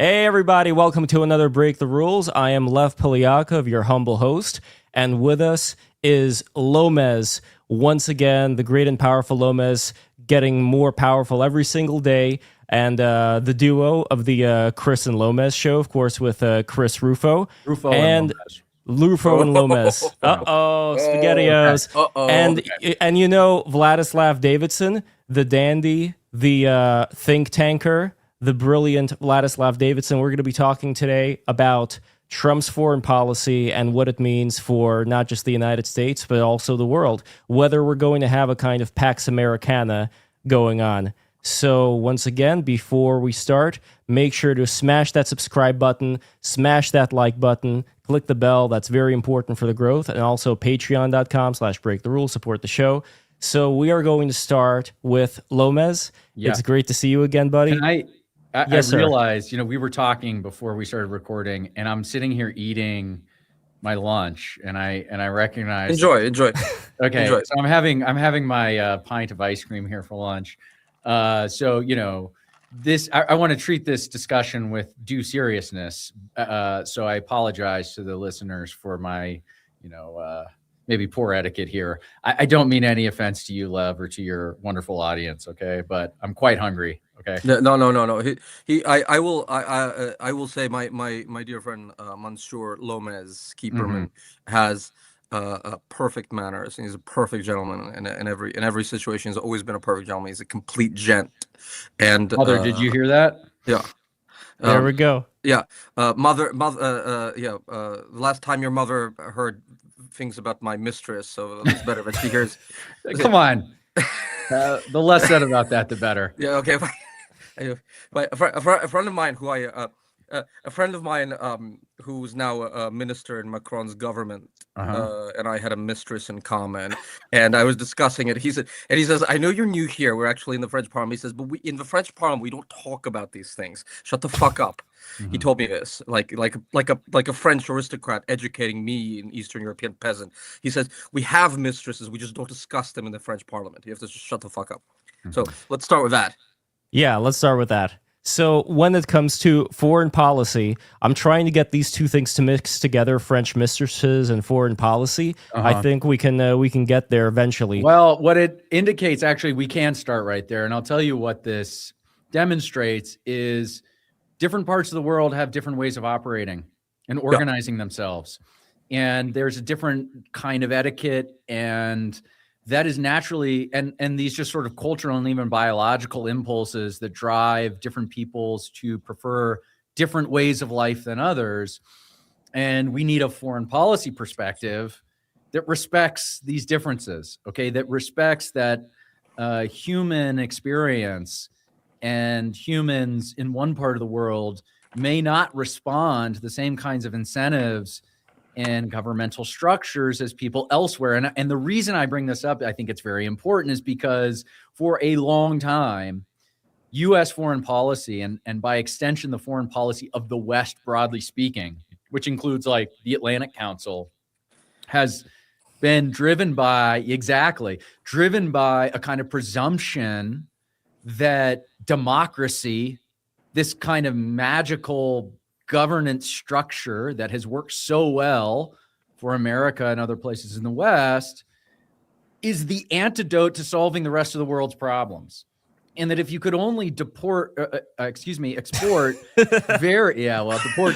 Hey everybody, welcome to another Break the Rules. I am Lev Polyakov, your humble host, and with us is Lomez. Once again, the great and powerful Lomez, getting more powerful every single day, and the duo of the Chris and Lomez show, of course, with Chris Rufo. Rufo and Lufo and Lomez. SpaghettiOs. And you know, Vladislav Davidson, the dandy, the think tanker, the brilliant Vladislav Davidson. We're going to be talking today about Trump's foreign policy and what it means for not just the United States, but also the world, whether we're going to have a kind of Pax Americana going on. So once again, before we start, make sure to smash that subscribe button, smash that like button, click the bell. That's very important for the growth. And also patreon.com/breaktherules, support the show. So we are going to start with Lomez. Yeah. It's great to see you again, buddy. I realized, we were talking before we started recording, and I'm sitting here eating my lunch, and I recognize enjoy. Okay, enjoy. So I'm having my pint of ice cream here for lunch. So this I want to treat this discussion with due seriousness. So I apologize to the listeners for my maybe poor etiquette here. I don't mean any offense to you, Lev, or to your wonderful audience, okay? But I'm quite hungry. Okay. No. I will say my dear friend Mansour Lomez Keeperman has perfect manners, and he's a perfect gentleman. And in every situation, he's always been a perfect gentleman. He's a complete gent. And Mother, did you hear that? Yeah. There we go. Yeah. Mother. The last time your mother heard things about my mistress, so it's better if she hears. Come on. The less said about that, the better. Yeah. Okay. A friend of mine who's now a minister in Macron's government, and I had a mistress in common, and I was discussing it. He says, "I know you're new here. We're actually in the French Parliament." He says, "But in the French Parliament, we don't talk about these things. Shut the fuck up." He told me this, like a French aristocrat educating me, an Eastern European peasant. He says, "We have mistresses. We just don't discuss them in the French Parliament. You have to just shut the fuck up." So let's start with that. Yeah, let's start with that. So when it comes to foreign policy, I'm trying to get these two things to mix together, French mistresses and foreign policy. I think we can get there eventually. Well, what it indicates, actually, we can start right there. And I'll tell you what this demonstrates is different parts of the world have different ways of operating and organizing themselves. And there's a different kind of etiquette, and that is naturally, and these just sort of cultural and even biological impulses that drive different peoples to prefer different ways of life than others. And we need a foreign policy perspective that respects these differences, okay? That respects that human experience and humans in one part of the world may not respond to the same kinds of incentives and governmental structures as people elsewhere. And the reason I bring this up, I think it's very important, is because for a long time, U.S. foreign policy, and by extension, the foreign policy of the West, broadly speaking, which includes like the Atlantic Council, has been driven by a kind of presumption that democracy, this kind of magical governance structure that has worked so well for America and other places in the West, is the antidote to solving the rest of the world's problems. And that if you could only export deport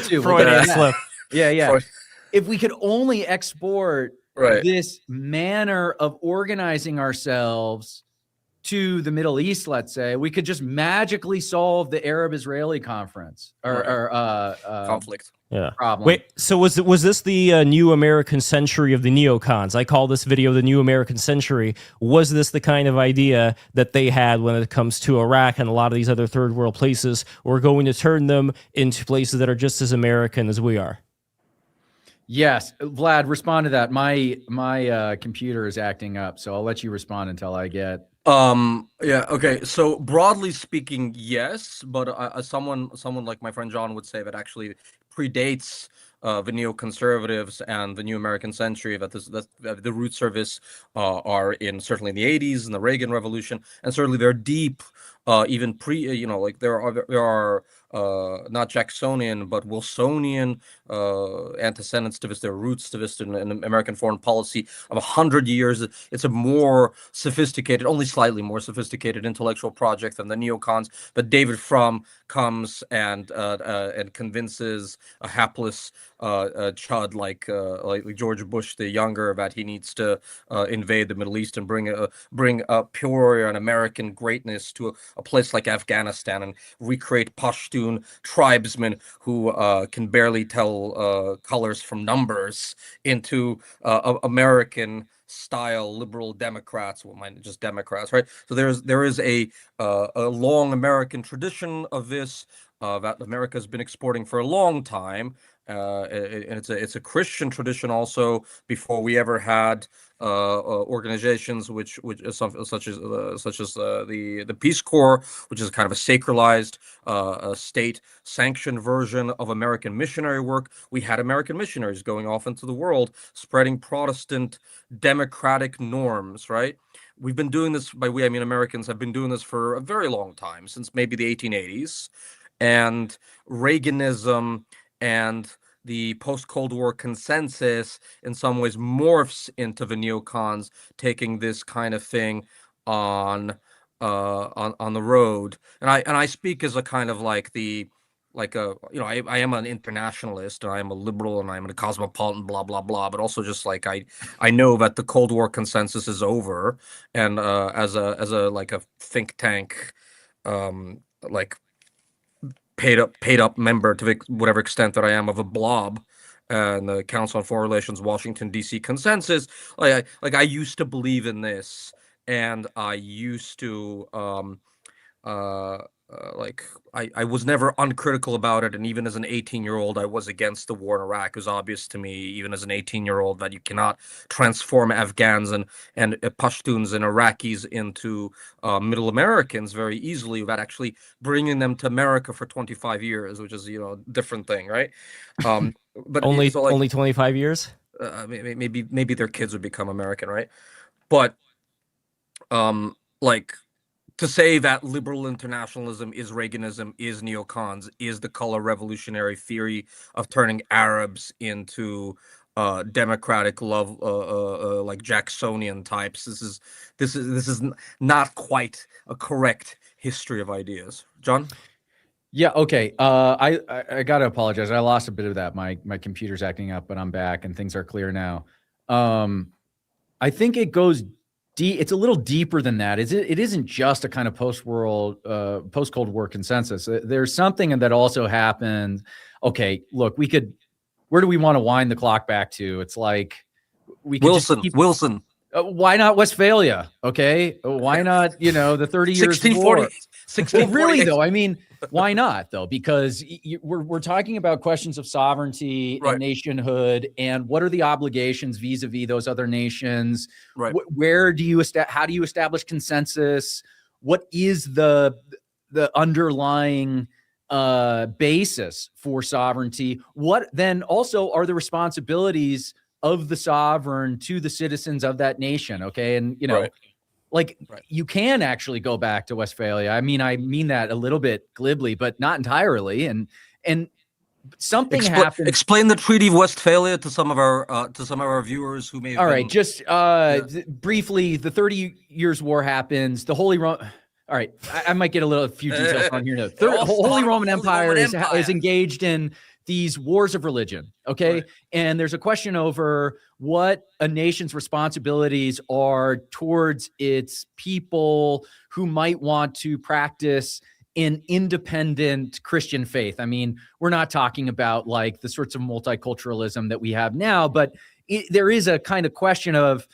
too. Freudian slip. Yeah. If we could only export this manner of organizing ourselves to the Middle East, let's say, we could just magically solve the Arab-Israeli conflict. Problem. Wait, so was this the new American century of the neocons? I call this video the new American century. Was this the kind of idea that they had when it comes to Iraq and a lot of these other third world places? We're going to turn them into places that are just as American as we are. Yes, Vlad, respond to that. My computer is acting up, so I'll let you respond until I get Yeah, okay. So broadly speaking, yes, but someone like my friend John would say that actually predates the neoconservatives and the New American Century. That the roots of this are in certainly in the '80s and the Reagan Revolution, and certainly they're deep. Even like there are not Jacksonian but Wilsonian antecedents to this. There are roots to this in American foreign policy of 100 years. It's a more sophisticated, only slightly more sophisticated intellectual project than the neocons. But David Frum comes and convinces a hapless chud like George Bush the younger that he needs to invade the Middle East and bring pure and American greatness to a place like Afghanistan and recreate Pashtun tribesmen who can barely tell colors from numbers into American style liberal Democrats, well, mine just Democrats, right? So there is a long American tradition of this that America has been exporting for a long time, and it's a Christian tradition also. Before we ever had organizations such as the Peace Corps, which is kind of a sacralized state sanctioned version of American missionary work. We had American missionaries going off into the world, spreading Protestant democratic norms, right? We've been doing this, by we I mean Americans have been doing this for a very long time, since maybe the 1880s. And Reaganism and the post-Cold War consensus in some ways morphs into the neocons taking this kind of thing on on the road. And I speak as a kind of like I am an internationalist and I am a liberal and I'm a cosmopolitan, blah blah blah, but also just like I know that the Cold War consensus is over, and as a like a think tank, like paid up member to whatever extent that I am of a blob and the Council on Foreign Relations Washington D.C. consensus, I used to believe in this, and I used to I was never uncritical about it, and even as an 18-year-old, I was against the war in Iraq. It was obvious to me, even as an 18-year-old, that you cannot transform Afghans and Pashtuns and Iraqis into Middle Americans very easily without actually bringing them to America for 25 years, which is a different thing, right? But only 25 years. Maybe their kids would become American, right? But like, to say that liberal internationalism is Reaganism, is neocons, is the color revolutionary theory of turning Arabs into democratic love, like Jacksonian types. This is not quite a correct history of ideas. John? Yeah. Okay. I gotta apologize. I lost a bit of that. My computer's acting up, but I'm back and things are clear now. I think it goes deep. It's a little deeper than that. It isn't just a kind of post-Cold War consensus. There's something that also happened. Okay, look, where do we want to wind the clock back to? It's like we could Wilson. Why not Westphalia? Okay, why not? The 30 years 1640. war. Well, really though, I mean, why not though? Because we're talking about questions of sovereignty and nationhood, and what are the obligations vis-a-vis those other nations? Right. How do you establish consensus? What is the underlying basis for sovereignty? What then also are the responsibilities of the sovereign to the citizens of that nation? Okay, and you can actually go back to Westphalia. I mean that a little bit glibly, but not entirely. And something happened. Explain the Treaty of Westphalia to some of our viewers who may have right, just briefly, the 30 Years' War happens. The Holy Roman. All right, I might get a few details on here. Holy Roman Empire is engaged in these wars of religion, okay? Right. And there's a question over what a nation's responsibilities are towards its people who might want to practice an independent Christian faith. I mean, we're not talking about like the sorts of multiculturalism that we have now, but there is a kind of question of,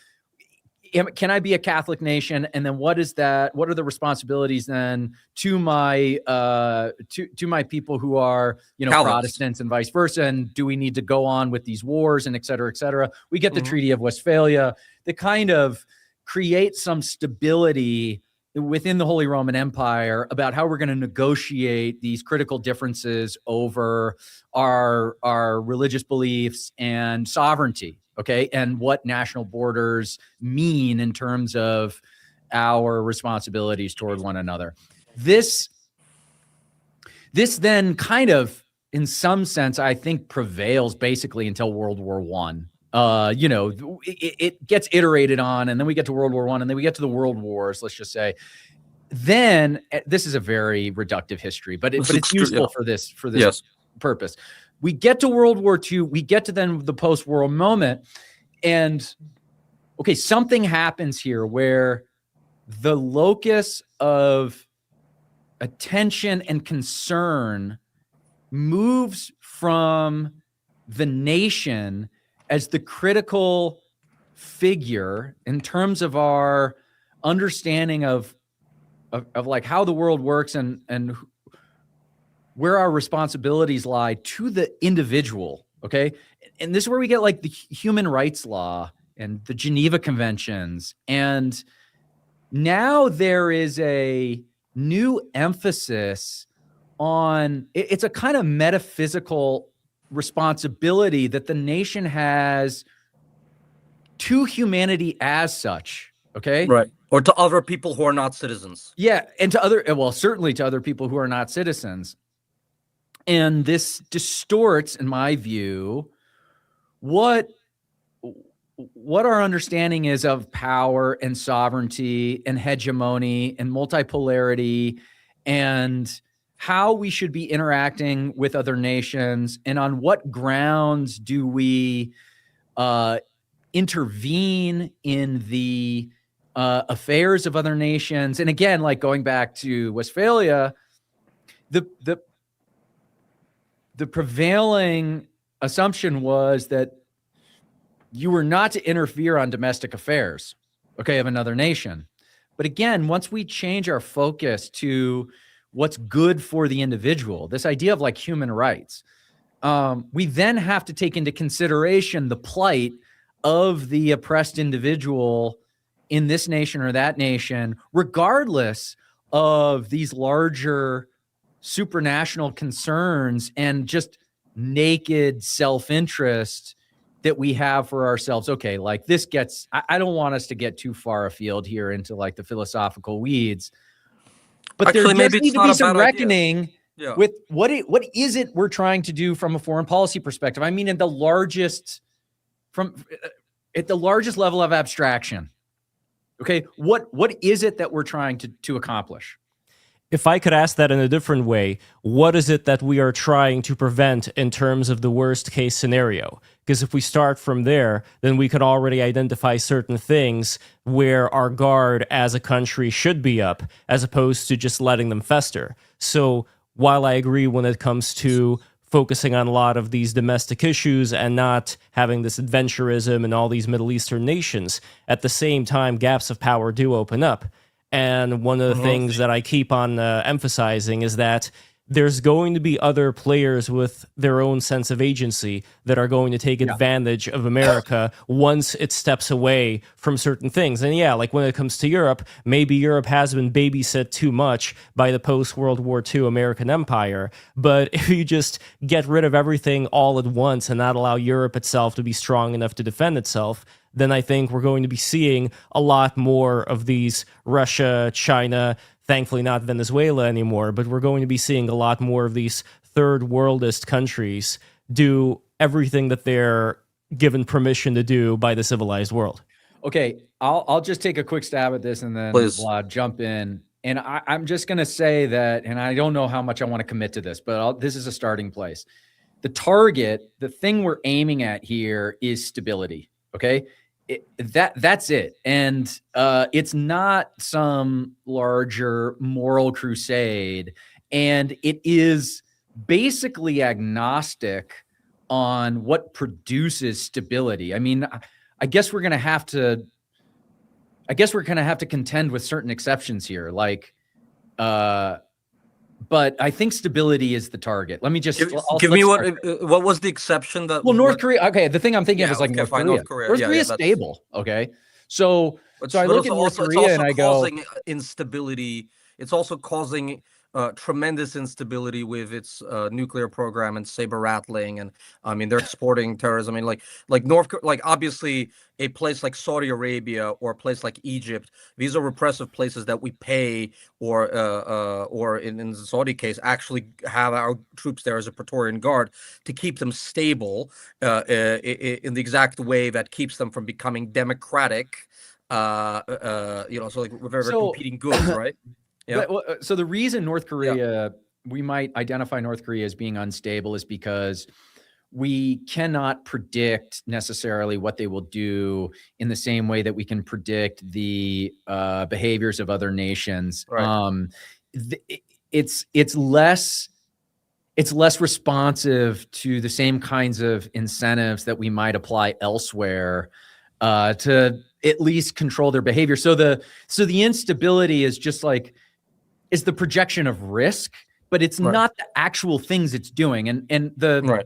can I be a Catholic nation? And then what is that? What are the responsibilities then to my to my people who are Protestants and vice versa? And do we need to go on with these wars and et cetera, et cetera? We get the Treaty of Westphalia, the kind of create some stability within the Holy Roman Empire about how we're going to negotiate these critical differences over our religious beliefs and sovereignty, okay, and what national borders mean in terms of our responsibilities toward one another. This then kind of, in some sense, I think prevails basically until World War I. It gets iterated on, and then we get to World War I, and then we get to the World Wars, let's just say. Then this is a very reductive history, but it's useful for this purpose. We get to World War II, we get to then the post-war moment, and okay, something happens here where the locus of attention and concern moves from the nation as the critical figure in terms of our understanding of like how the world works and where our responsibilities lie, to the individual. Okay. And this is where we get like the human rights law and the Geneva Conventions. And now there is a new emphasis on, it's a kind of metaphysical responsibility that the nation has to humanity as such. Okay. Right. Or to other people who are not citizens. Yeah. And certainly to other people who are not citizens. And this distorts, in my view, what our understanding is of power and sovereignty and hegemony and multipolarity, and how we should be interacting with other nations, and on what grounds do we intervene in the affairs of other nations. And again, like going back to Westphalia, the prevailing assumption was that you were not to interfere on domestic affairs, okay, of another nation. But again, once we change our focus to what's good for the individual, this idea of like human rights, we then have to take into consideration the plight of the oppressed individual in this nation or that nation, regardless of these larger supranational concerns and just naked self-interest that we have for ourselves. Okay, like this gets, I don't want us to get too far afield here into like the philosophical weeds, but actually, there does need to be some reckoning with what is it we're trying to do from a foreign policy perspective. I mean, at the largest level of abstraction. Okay, what is it that we're trying to accomplish? If I could ask that in a different way, what is it that we are trying to prevent in terms of the worst case scenario? Because if we start from there, then we could already identify certain things where our guard as a country should be up, as opposed to just letting them fester. So while I agree when it comes to focusing on a lot of these domestic issues and not having this adventurism in all these Middle Eastern nations, at the same time, gaps of power do open up. And one of the things that I keep on emphasizing is that there's going to be other players with their own sense of agency that are going to take advantage of America once it steps away from certain things. And yeah, like when it comes to Europe, maybe Europe has been babysat too much by the post-World War II American empire. But if you just get rid of everything all at once and not allow Europe itself to be strong enough to defend itself, then I think we're going to be seeing a lot more of these Russia, China, thankfully not Venezuela anymore, but we're going to be seeing a lot more of these third worldist countries do everything that they're given permission to do by the civilized world. Okay, I'll just take a quick stab at this and then Vlad, jump in. And I'm just going to say that, and I don't know how much I want to commit to this, but this is a starting place. The target, the thing we're aiming at here is stability, okay? That's it. And it's not some larger moral crusade. And it is basically agnostic on what produces stability. I mean, I guess we're going to have to contend with certain exceptions here. Like, but I think stability is the target. Let me just give me what was the exception that? Well, North Korea. Okay, the thing I'm thinking of is like North Korea. North Korea is stable. Okay, so So I look at North Korea and I go, causing instability. It's also causing tremendous instability with its nuclear program and saber rattling, and I mean they're exporting terrorism. I mean, like obviously a place like Saudi Arabia or a place like Egypt, these are repressive places that we pay, or in the Saudi case, actually have our troops there as a Praetorian Guard to keep them stable in the exact way that keeps them from becoming democratic. So like very competing goods, right? Yeah. So the reason North Korea, we might identify North Korea as being unstable is because we cannot predict necessarily what they will do in the same way that we can predict the behaviors of other nations. Right. It's less responsive to the same kinds of incentives that we might apply elsewhere to at least control their behavior. So the instability is just like, is the projection of risk, but it's not the actual things it's doing. And the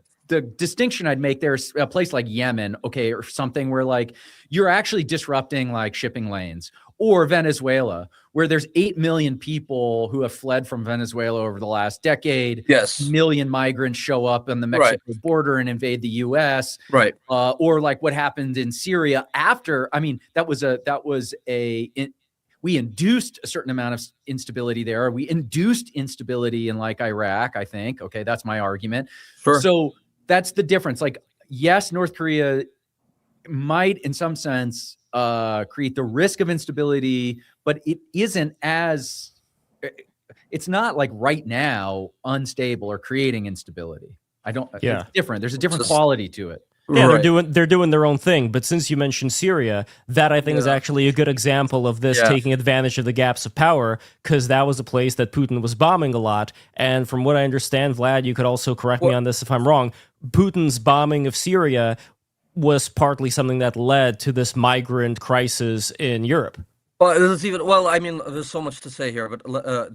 distinction I'd make there is a place like Yemen, okay, or something where like you're actually disrupting like shipping lanes, or Venezuela, where there's 8 million people who have fled from Venezuela over the last decade. Yes. Million migrants show up on the Mexico border and invade the US. Right. Or like what happened in Syria after, I mean, we induced a certain amount of instability there. We induced instability in like Iraq, I think. Okay, that's my argument. Sure. So that's the difference. Like, yes, North Korea might, in some sense, create the risk of instability, but it isn't it's not like right now unstable or creating instability. It's different. There's a different quality to it. Yeah, they're doing their own thing. But since you mentioned Syria, that I think is actually a good example of this taking advantage of the gaps of power, because that was a place that Putin was bombing a lot. And from what I understand, Vlad, you could also correct me on this if I'm wrong, Putin's bombing of Syria was partly something that led to this migrant crisis in Europe. Well, I mean, there's so much to say here, but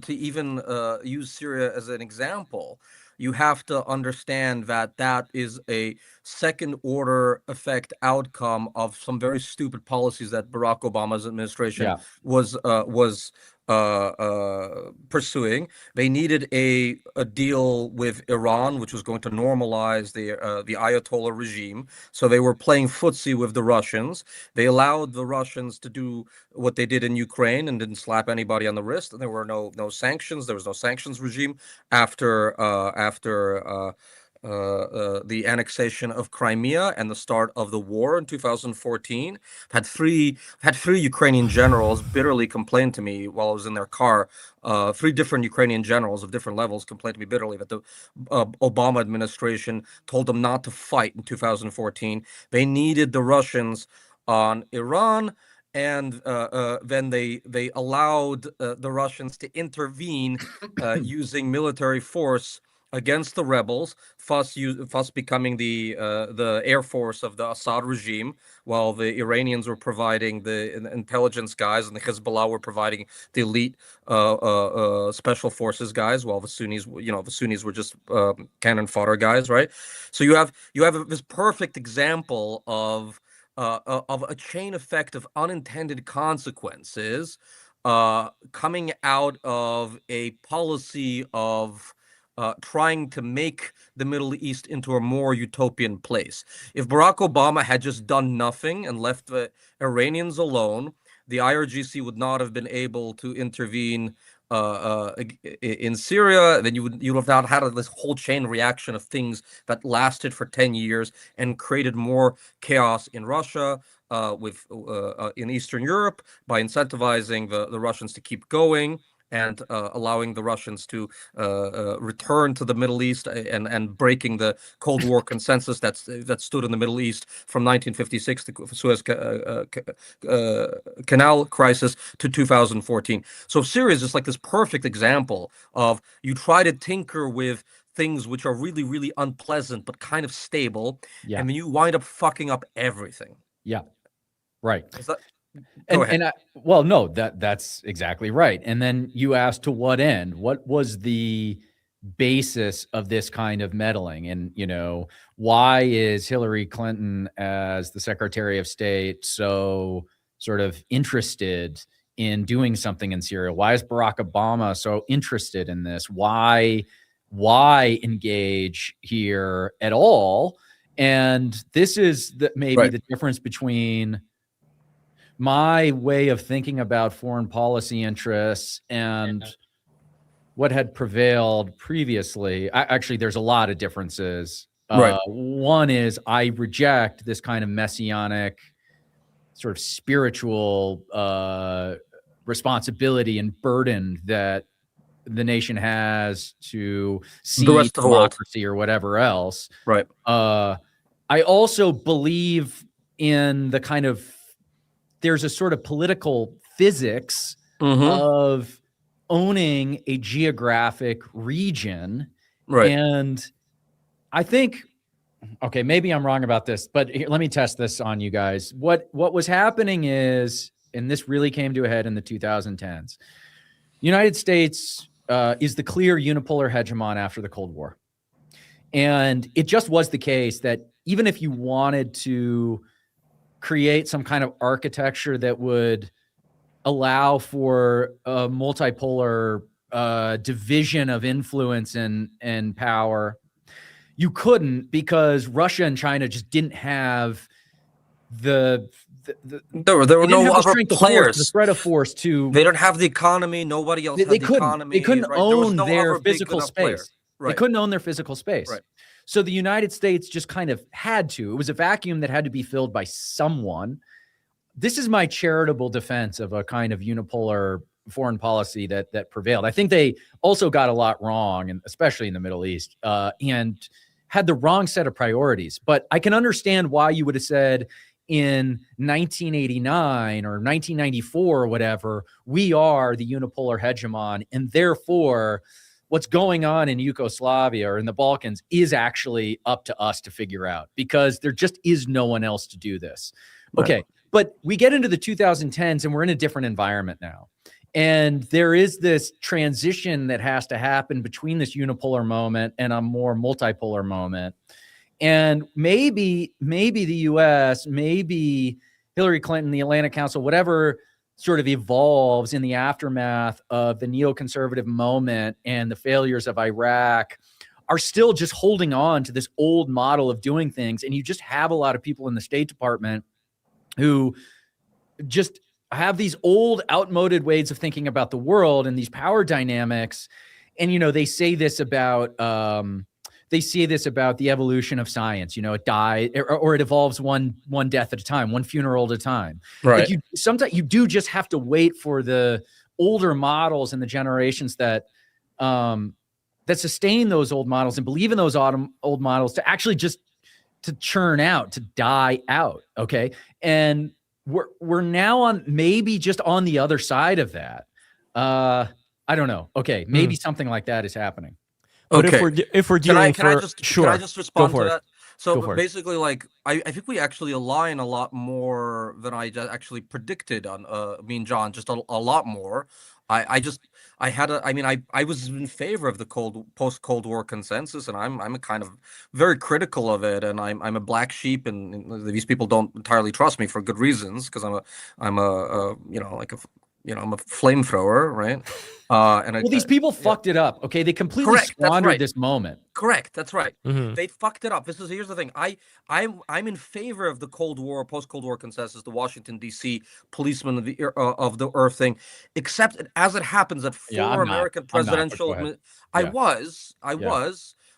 to even use Syria as an example, you have to understand that that is a second-order effect outcome of some very stupid policies that Barack Obama's administration was pursuing. They needed a deal with Iran, which was going to normalize the Ayatollah regime. So they were playing footsie with the Russians. They allowed the Russians to do what they did in Ukraine and didn't slap anybody on the wrist. And there were no sanctions. There was no sanctions regime after the annexation of Crimea and the start of the war in 2014. Had three Ukrainian generals bitterly complain to me while I was in their car. 3 different Ukrainian generals of different levels complained to me bitterly that the Obama administration told them not to fight in 2014. They needed the Russians on Iran. And then they allowed the Russians to intervene using military force against the rebels, thus becoming the air force of the Assad regime, while the Iranians were providing the intelligence guys and the Hezbollah were providing the elite special forces guys, while the Sunnis were just cannon fodder guys, right? So you have this perfect example of a chain effect of unintended consequences coming out of a policy of trying to make the Middle East into a more utopian place. If Barack Obama had just done nothing and left the Iranians alone, the IRGC would not have been able to intervene in Syria. Then you would have not had this whole chain reaction of things that lasted for 10 years and created more chaos in Russia, in Eastern Europe, by incentivizing the Russians to keep going and allowing the Russians to return to the Middle East and breaking the Cold War consensus that stood in the Middle East from 1956, the Suez Canal crisis, to 2014. So Syria is just like this perfect example of you try to tinker with things which are really, really unpleasant but kind of stable, and then you wind up fucking up everything. Yeah, right. Well, no, that's exactly right. And then you asked, to what end? What was the basis of this kind of meddling? And, why is Hillary Clinton as the Secretary of State so sort of interested in doing something in Syria? Why is Barack Obama so interested in this? Why engage here at all? And this is maybe the difference between my way of thinking about foreign policy interests and what had prevailed previously. Actually, there's a lot of differences. One is I reject this kind of messianic, sort of spiritual responsibility and burden that the nation has to see the rest of the democracy or whatever else. I also believe in the kind of, there's a sort of political physics of owning a geographic region. And I think, okay, maybe I'm wrong about this, but here, let me test this on you guys. What was happening is, and this really came to a head in the 2010s, United States is the clear unipolar hegemon after the Cold War. And it just was the case that even if you wanted to create some kind of architecture that would allow for a multipolar division of influence and power, you couldn't, because Russia and China just didn't have there were no other players, the threat of force to. They don't have the economy. Nobody else had the economy. They couldn't own their physical space. They couldn't own their physical space. So the United States just kind of had to. It was a vacuum that had to be filled by someone. This is my charitable defense of a kind of unipolar foreign policy that prevailed. I think they also got a lot wrong, and especially in the Middle East, and had the wrong set of priorities. But I can understand why you would have said in 1989 or 1994 or whatever, we are the unipolar hegemon, and therefore what's going on in Yugoslavia or in the Balkans is actually up to us to figure out, because there just is no one else to do this. Okay. But we get into the 2010s and we're in a different environment now. And there is this transition that has to happen between this unipolar moment and a more multipolar moment. And maybe the US, maybe Hillary Clinton, the Atlantic Council, whatever sort of evolves in the aftermath of the neoconservative moment and the failures of Iraq, are still just holding on to this old model of doing things. And you just have a lot of people in the State Department who just have these old, outmoded ways of thinking about the world and these power dynamics. And, you know, they say this about the evolution of science. You know, it dies or it evolves one death at a time, one funeral at a time. Like sometimes you do just have to wait for the older models and the generations that sustain those old models and believe in those old models to actually just to churn out, to die out. Okay. And we're now on maybe just on the other side of that. I don't know. Okay. Maybe something like that is happening. But if we're dealing can I just respond to that? So basically, like, I think we actually align a lot more than I actually predicted on me and John, just a lot more. I was in favor of the post-Cold War consensus, and I'm a kind of very critical of it, and I'm a black sheep, and these people don't entirely trust me for good reasons, because I'm a flamethrower, right? These people fucked it up. Okay, they completely squandered this moment. Correct. That's right. They fucked it up. Here's the thing. I'm in favor of the Cold War, post-Cold War consensus, the Washington D.C. policeman of the earth thing, except as it happens that four American presidential. I was,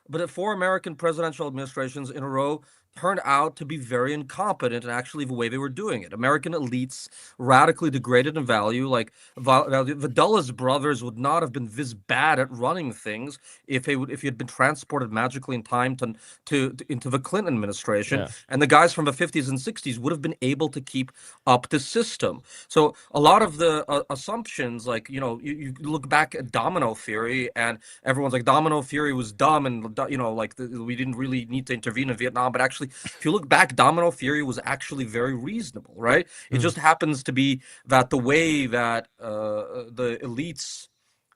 but at 4 American presidential administrations in a row turned out to be very incompetent and actually the way they were doing it. American elites radically degraded in value. Like the Dulles brothers would not have been this bad at running things if he had been transported magically in time into the Clinton administration. And the guys from the 50s and 60s would have been able to keep up the system. So a lot of the assumptions, like, you look back at domino theory, and everyone's like, domino theory was dumb, and we didn't really need to intervene in Vietnam, but actually, if you look back, domino theory was actually very reasonable, right? It just happens to be that the way that the elites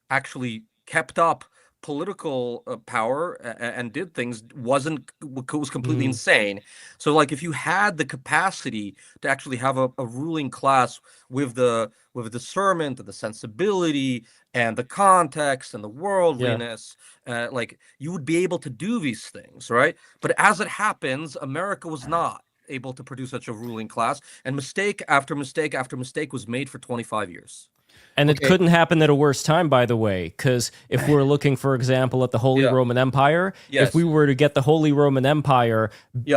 actually kept up political power and did things was completely insane. So like if you had the capacity to actually have a ruling class with the discernment and the sensibility and the context and the worldliness, like you would be able to do these things, right? But as it happens, America was not able to produce such a ruling class, and mistake after mistake after mistake was made for 25 years. And it couldn't happen at a worse time, by the way, because if we're looking, for example, at the Holy Roman Empire, if we were to get the Holy Roman Empire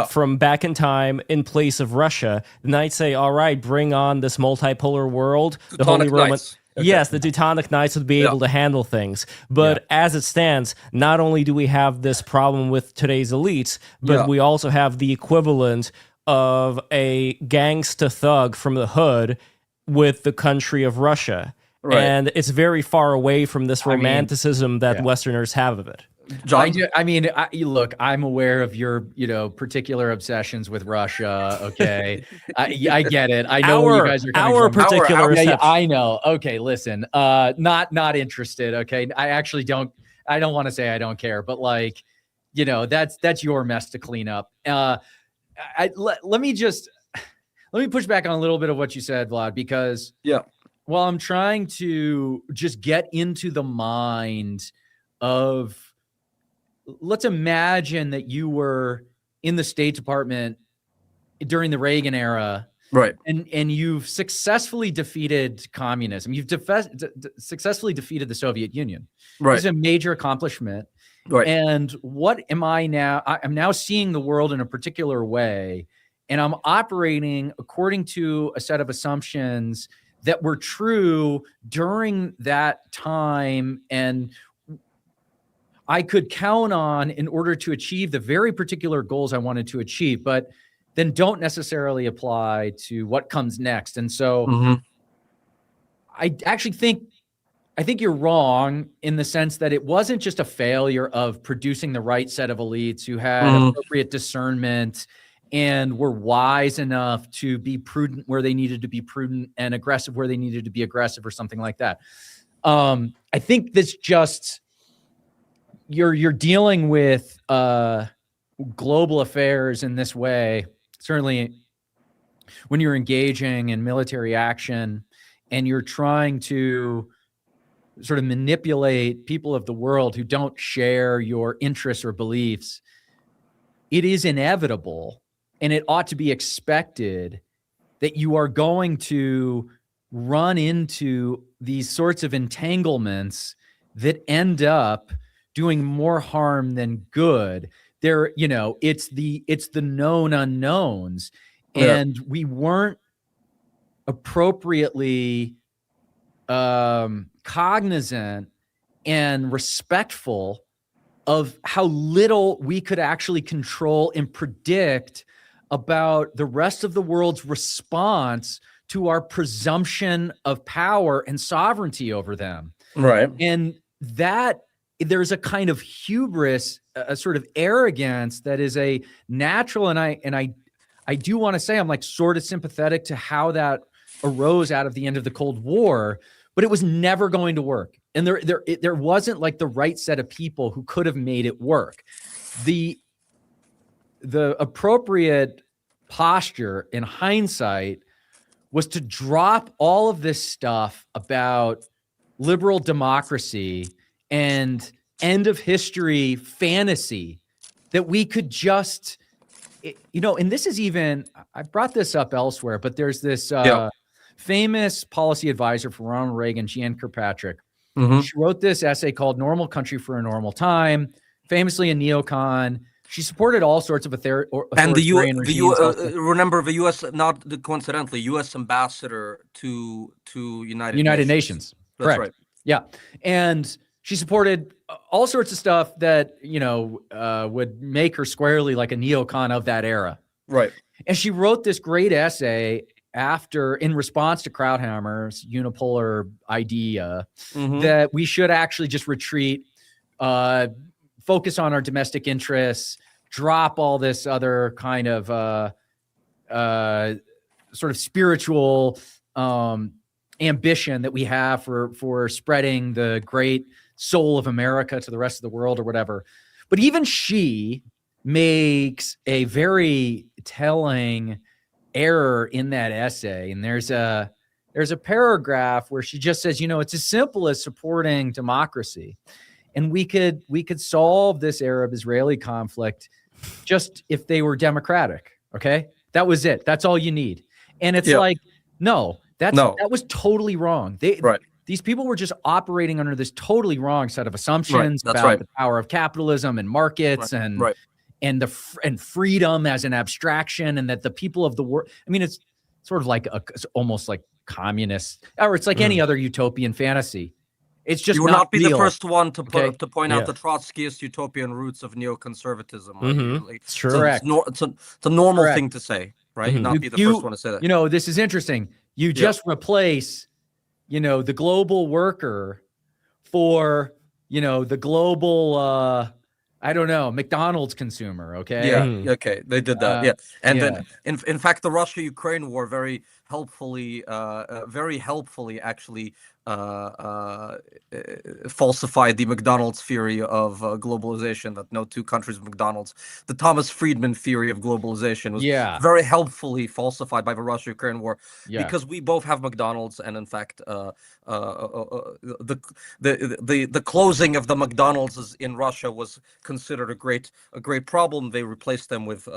from back in time in place of Russia, then I'd say, all right, bring on this multipolar world. Teutonic the Holy Roman Knights. Yes, the Teutonic Knights would be able to handle things. But as it stands, not only do we have this problem with today's elites, but we also have the equivalent of a gangsta thug from the hood with the country of Russia. Right. And it's very far away from this romanticism that Westerners have of it. John? Look, I'm aware of your, particular obsessions with Russia. Okay, I get it. I know where you guys are coming from. I know. Okay, listen. Not interested. Okay, I actually don't. I don't want to say I don't care, but that's your mess to clean up. Let me push back on a little bit of what you said, Vlad, because while I'm trying to just get into the mind of, let's imagine that you were in the State Department during the Reagan era, right? And you've successfly defeated communism. You've successfully defeated the Soviet Union. Right. It's a major accomplishment. Right. And what am I now? I'm now seeing the world in a particular way, and I'm operating according to a set of assumptions that were true during that time, and I could count on in order to achieve the very particular goals I wanted to achieve, but then don't necessarily apply to what comes next. And so I actually think you're wrong in the sense that it wasn't just a failure of producing the right set of elites who had appropriate discernment and were wise enough to be prudent where they needed to be prudent and aggressive where they needed to be aggressive, or something like that. I think this just, you're dealing with global affairs in this way, certainly when you're engaging in military action and you're trying to sort of manipulate people of the world who don't share your interests or beliefs. It is inevitable, and it ought to be expected, that you are going to run into these sorts of entanglements that end up doing more harm than good. It's the known unknowns, and we weren't appropriately cognizant and respectful of how little we could actually control and predict about the rest of the world's response to our presumption of power and sovereignty over them. Right. And that there's a kind of hubris, a sort of arrogance that is a natural, and I do want to say I'm like sort of sympathetic to how that arose out of the end of the Cold War, but it was never going to work. And there wasn't like the right set of people who could have made it work. The appropriate posture in hindsight was to drop all of this stuff about liberal democracy and end of history fantasy that we could just, and this is even, I brought this up elsewhere, but there's this famous policy advisor for Ronald Reagan, Jeanne Kirkpatrick. She wrote this essay called Normal Country for a Normal Time, famously a neocon. She supported all sorts of authoritarian regimes. Remember the U.S., not coincidentally, U.S. ambassador to United Nations. That's correct. Right. Yeah. And she supported all sorts of stuff that, would make her squarely like a neocon of that era. Right. And she wrote this great essay in response to Krauthammer's unipolar idea that we should actually just retreat, focus on our domestic interests, drop all this other kind of sort of spiritual ambition that we have for spreading the great soul of America to the rest of the world or whatever. But even she makes a very telling error in that essay. And there's a paragraph where she just says, it's as simple as supporting democracy. And we could solve this Arab-Israeli conflict just if they were democratic. Okay. That was it. That's all you need. And it's like, no, that was totally wrong. These people were just operating under this totally wrong set of assumptions about the power of capitalism and markets and freedom as an abstraction, and that the people of the world, I mean, it's sort of like almost like communist, or it's like any other utopian fantasy. It's just you will not be real. the first one to point out the Trotskyist utopian roots of neoconservatism. It's true. Correct. It's a normal thing to say, right? Not be the first one to say that. This is interesting. You just replace, the global worker for, the global, I don't know, McDonald's consumer. Okay. Yeah. Okay. They did that. And then in fact, the Russia-Ukraine war very helpfully actually falsified the McDonald's theory of globalization, that no two countries McDonald's. The Thomas Friedman theory of globalization was very helpfully falsified by the Russia-Ukraine war, because we both have McDonald's, and in fact, the closing of the McDonald's in Russia was considered a great problem. They replaced them with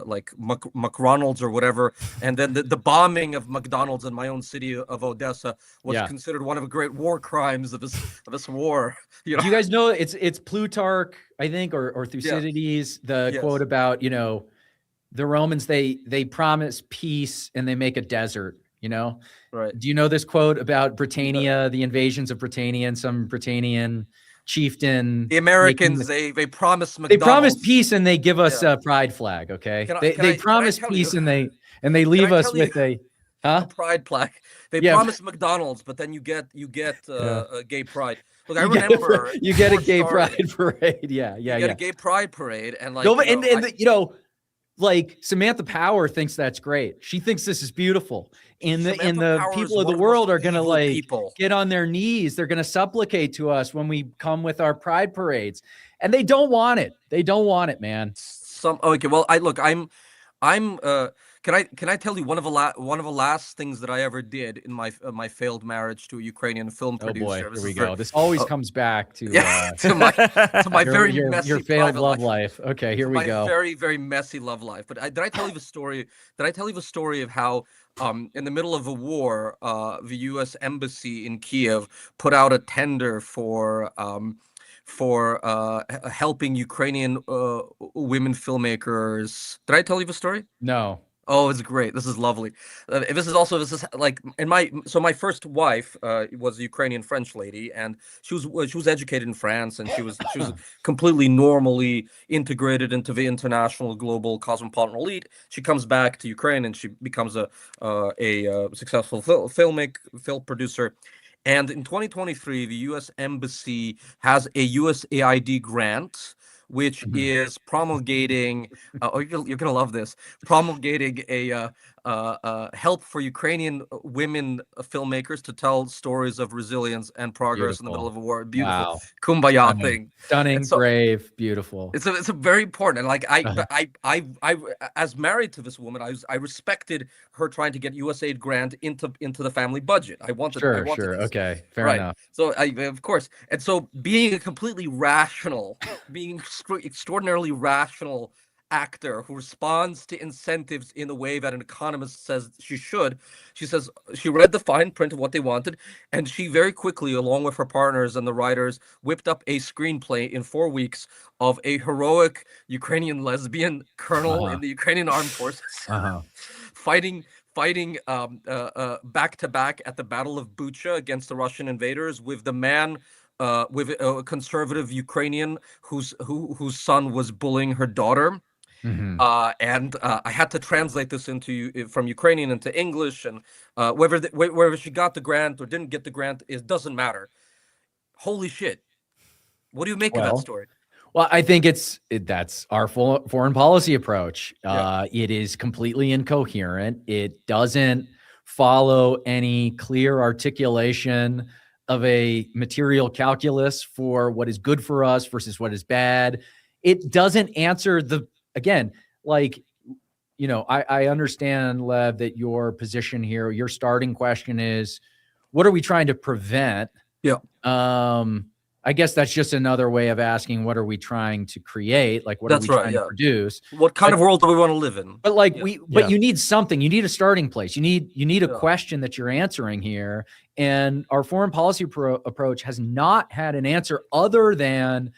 like McDonald's or whatever, and then the bombing of McDonald's in my own city of Odessa was considered one of the great war crimes of this war. Do you guys know it's Plutarch, I think, or Thucydides, the quote about the Romans, they promise peace and they make a desert. Right? Do you know this quote about Britannia, the invasions of Britannia, and some Britannian chieftain? The Americans, they promise McDonald's. They promise peace and they give us a pride flag. Okay, they promise peace and they leave us with a pride plaque. They promise McDonald's, but then you get a gay pride. Look, I remember you get a gay pride parade. You get a gay pride parade, and like like Samantha Power thinks that's great. She thinks this is beautiful. And the people of the world are gonna get on their knees. They're gonna supplicate to us when we come with our pride parades, and they don't want it. They don't want it, man. Well, Can I tell you one of the last things that I ever did in my failed marriage to a Ukrainian film producer? Oh boy, here we go. This always comes back to to my very messy your failed love life. Okay, here we go. My very, very messy love life. But did I tell you the story? Did I tell you the story of how in the middle of a war, the U.S. Embassy in Kiev put out a tender for helping Ukrainian women filmmakers? Did I tell you the story? No. Oh, it's great. This is lovely. This is like my first wife was a Ukrainian French lady, and she was educated in France, and she was completely normally integrated into the international global cosmopolitan elite. She comes back to Ukraine and she becomes a successful film producer. And in 2023, the U.S. Embassy has a USAID grant, which is promulgating, you're gonna love this, promulgating a help for Ukrainian women filmmakers to tell stories of resilience and progress in the middle of a war. Beautiful, kumbaya thing, stunning, brave, beautiful. It's a very important. And like I as married to this woman, I respected her trying to get USAID grant into the family budget. I wanted. Sure. Okay, fair enough. So of course, and so being a completely rational, being extraordinarily rational actor who responds to incentives in a way that an economist says she should. She says she read the fine print of what they wanted, and she very quickly, along with her partners and the writers, whipped up a screenplay in 4 weeks of a heroic Ukrainian lesbian colonel in the Ukrainian armed forces, fighting back to back at the Battle of Bucha against the Russian invaders with the man. With a conservative Ukrainian whose son was bullying her daughter. And I had to translate this from Ukrainian into English, and whether she got the grant or didn't get the grant, it doesn't matter. Holy shit! What do you make of that story? Well, I think that's our foreign policy approach. It is completely incoherent. It doesn't follow any clear articulation of a material calculus for what is good for us versus what is bad. It doesn't answer again, like, I understand, Lev, that your position here, your starting question is, what are we trying to prevent? Yeah. I guess that's just another way of asking, what are we trying to create? Like, what are we trying to produce? What kind of world do we want to live in? But like but you need something. You need a starting place. You need a question that you're answering here. And our foreign policy approach has not had an answer other than,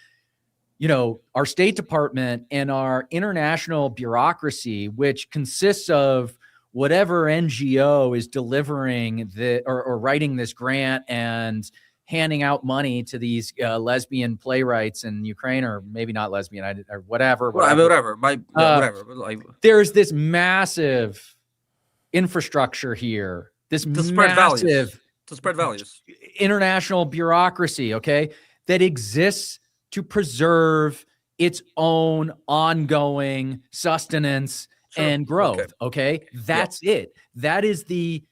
our State Department and our international bureaucracy, which consists of whatever NGO is delivering or writing this grant and handing out money to these lesbian playwrights in Ukraine, or maybe not lesbian, or whatever. Whatever. There's this massive infrastructure here, this to spread values, international bureaucracy, okay, that exists to preserve its own ongoing sustenance and growth. Okay. That's it. That is the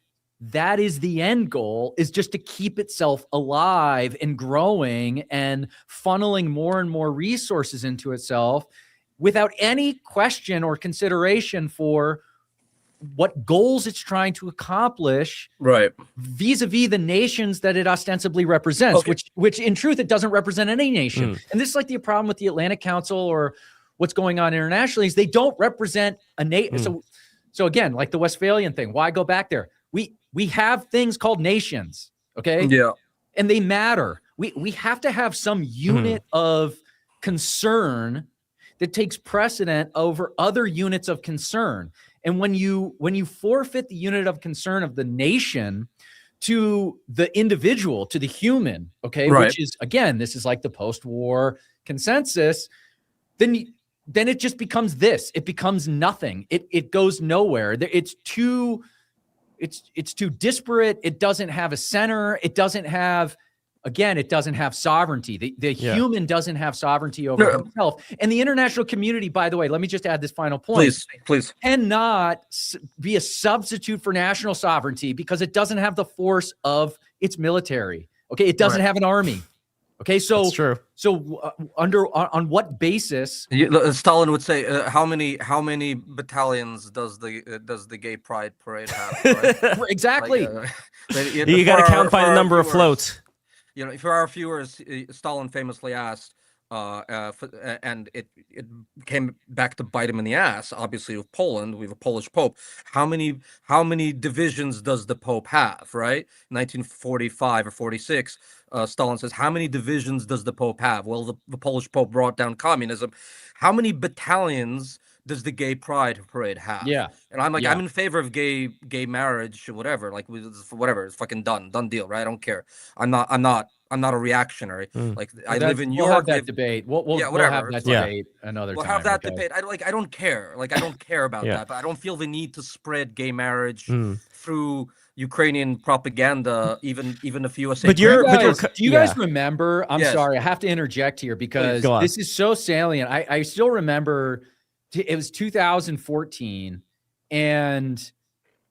end goal, is just to keep itself alive and growing and funneling more and more resources into itself without any question or consideration for what goals it's trying to accomplish, right, vis-a-vis the nations that it ostensibly represents, which in truth, it doesn't represent any nation. And this is like the problem with the Atlantic Council or what's going on internationally, is they don't represent a nation. So again, like the Westphalian thing, why go back there? We have things called nations, okay? Yeah. And they matter. We have to have some unit of concern that takes precedent over other units of concern. And when you forfeit the unit of concern of the nation to the individual, to the human, okay, which is, again, this is like the post-war consensus, then it just becomes this. It becomes nothing. It goes nowhere. It's too disparate. It doesn't have a center. It doesn't have sovereignty. The human doesn't have sovereignty over himself. And the international community, by the way, let me just add this final point. Please. Cannot be a substitute for national sovereignty because it doesn't have the force of its military. Okay. It doesn't have an army. Okay. So that's true. So on what basis? Stalin would say, how many battalions does the gay pride parade have? Right? Exactly. You got to count by the number of floats. For our viewers, Stalin famously asked, and it came back to bite him in the ass. Obviously, with Poland, we have a Polish Pope. How many divisions does the Pope have? Right, 1945 or 46. Stalin says, how many divisions does the Pope have? Well, the Polish Pope brought down communism. How many battalions does the gay pride parade have? Yeah. And I'm like, I'm in favor of gay marriage or whatever. Like, whatever, it's fucking done deal, right? I don't care. I'm not a reactionary. Like, I live in Europe. We'll have that debate. We'll have that debate another time. We'll have that debate. I don't care. Like, I don't care about that. But I don't feel the need to spread gay marriage through Ukrainian propaganda, even if USA. Do you guys remember? I'm sorry, I have to interject here because this is so salient. I still remember. It was 2014, and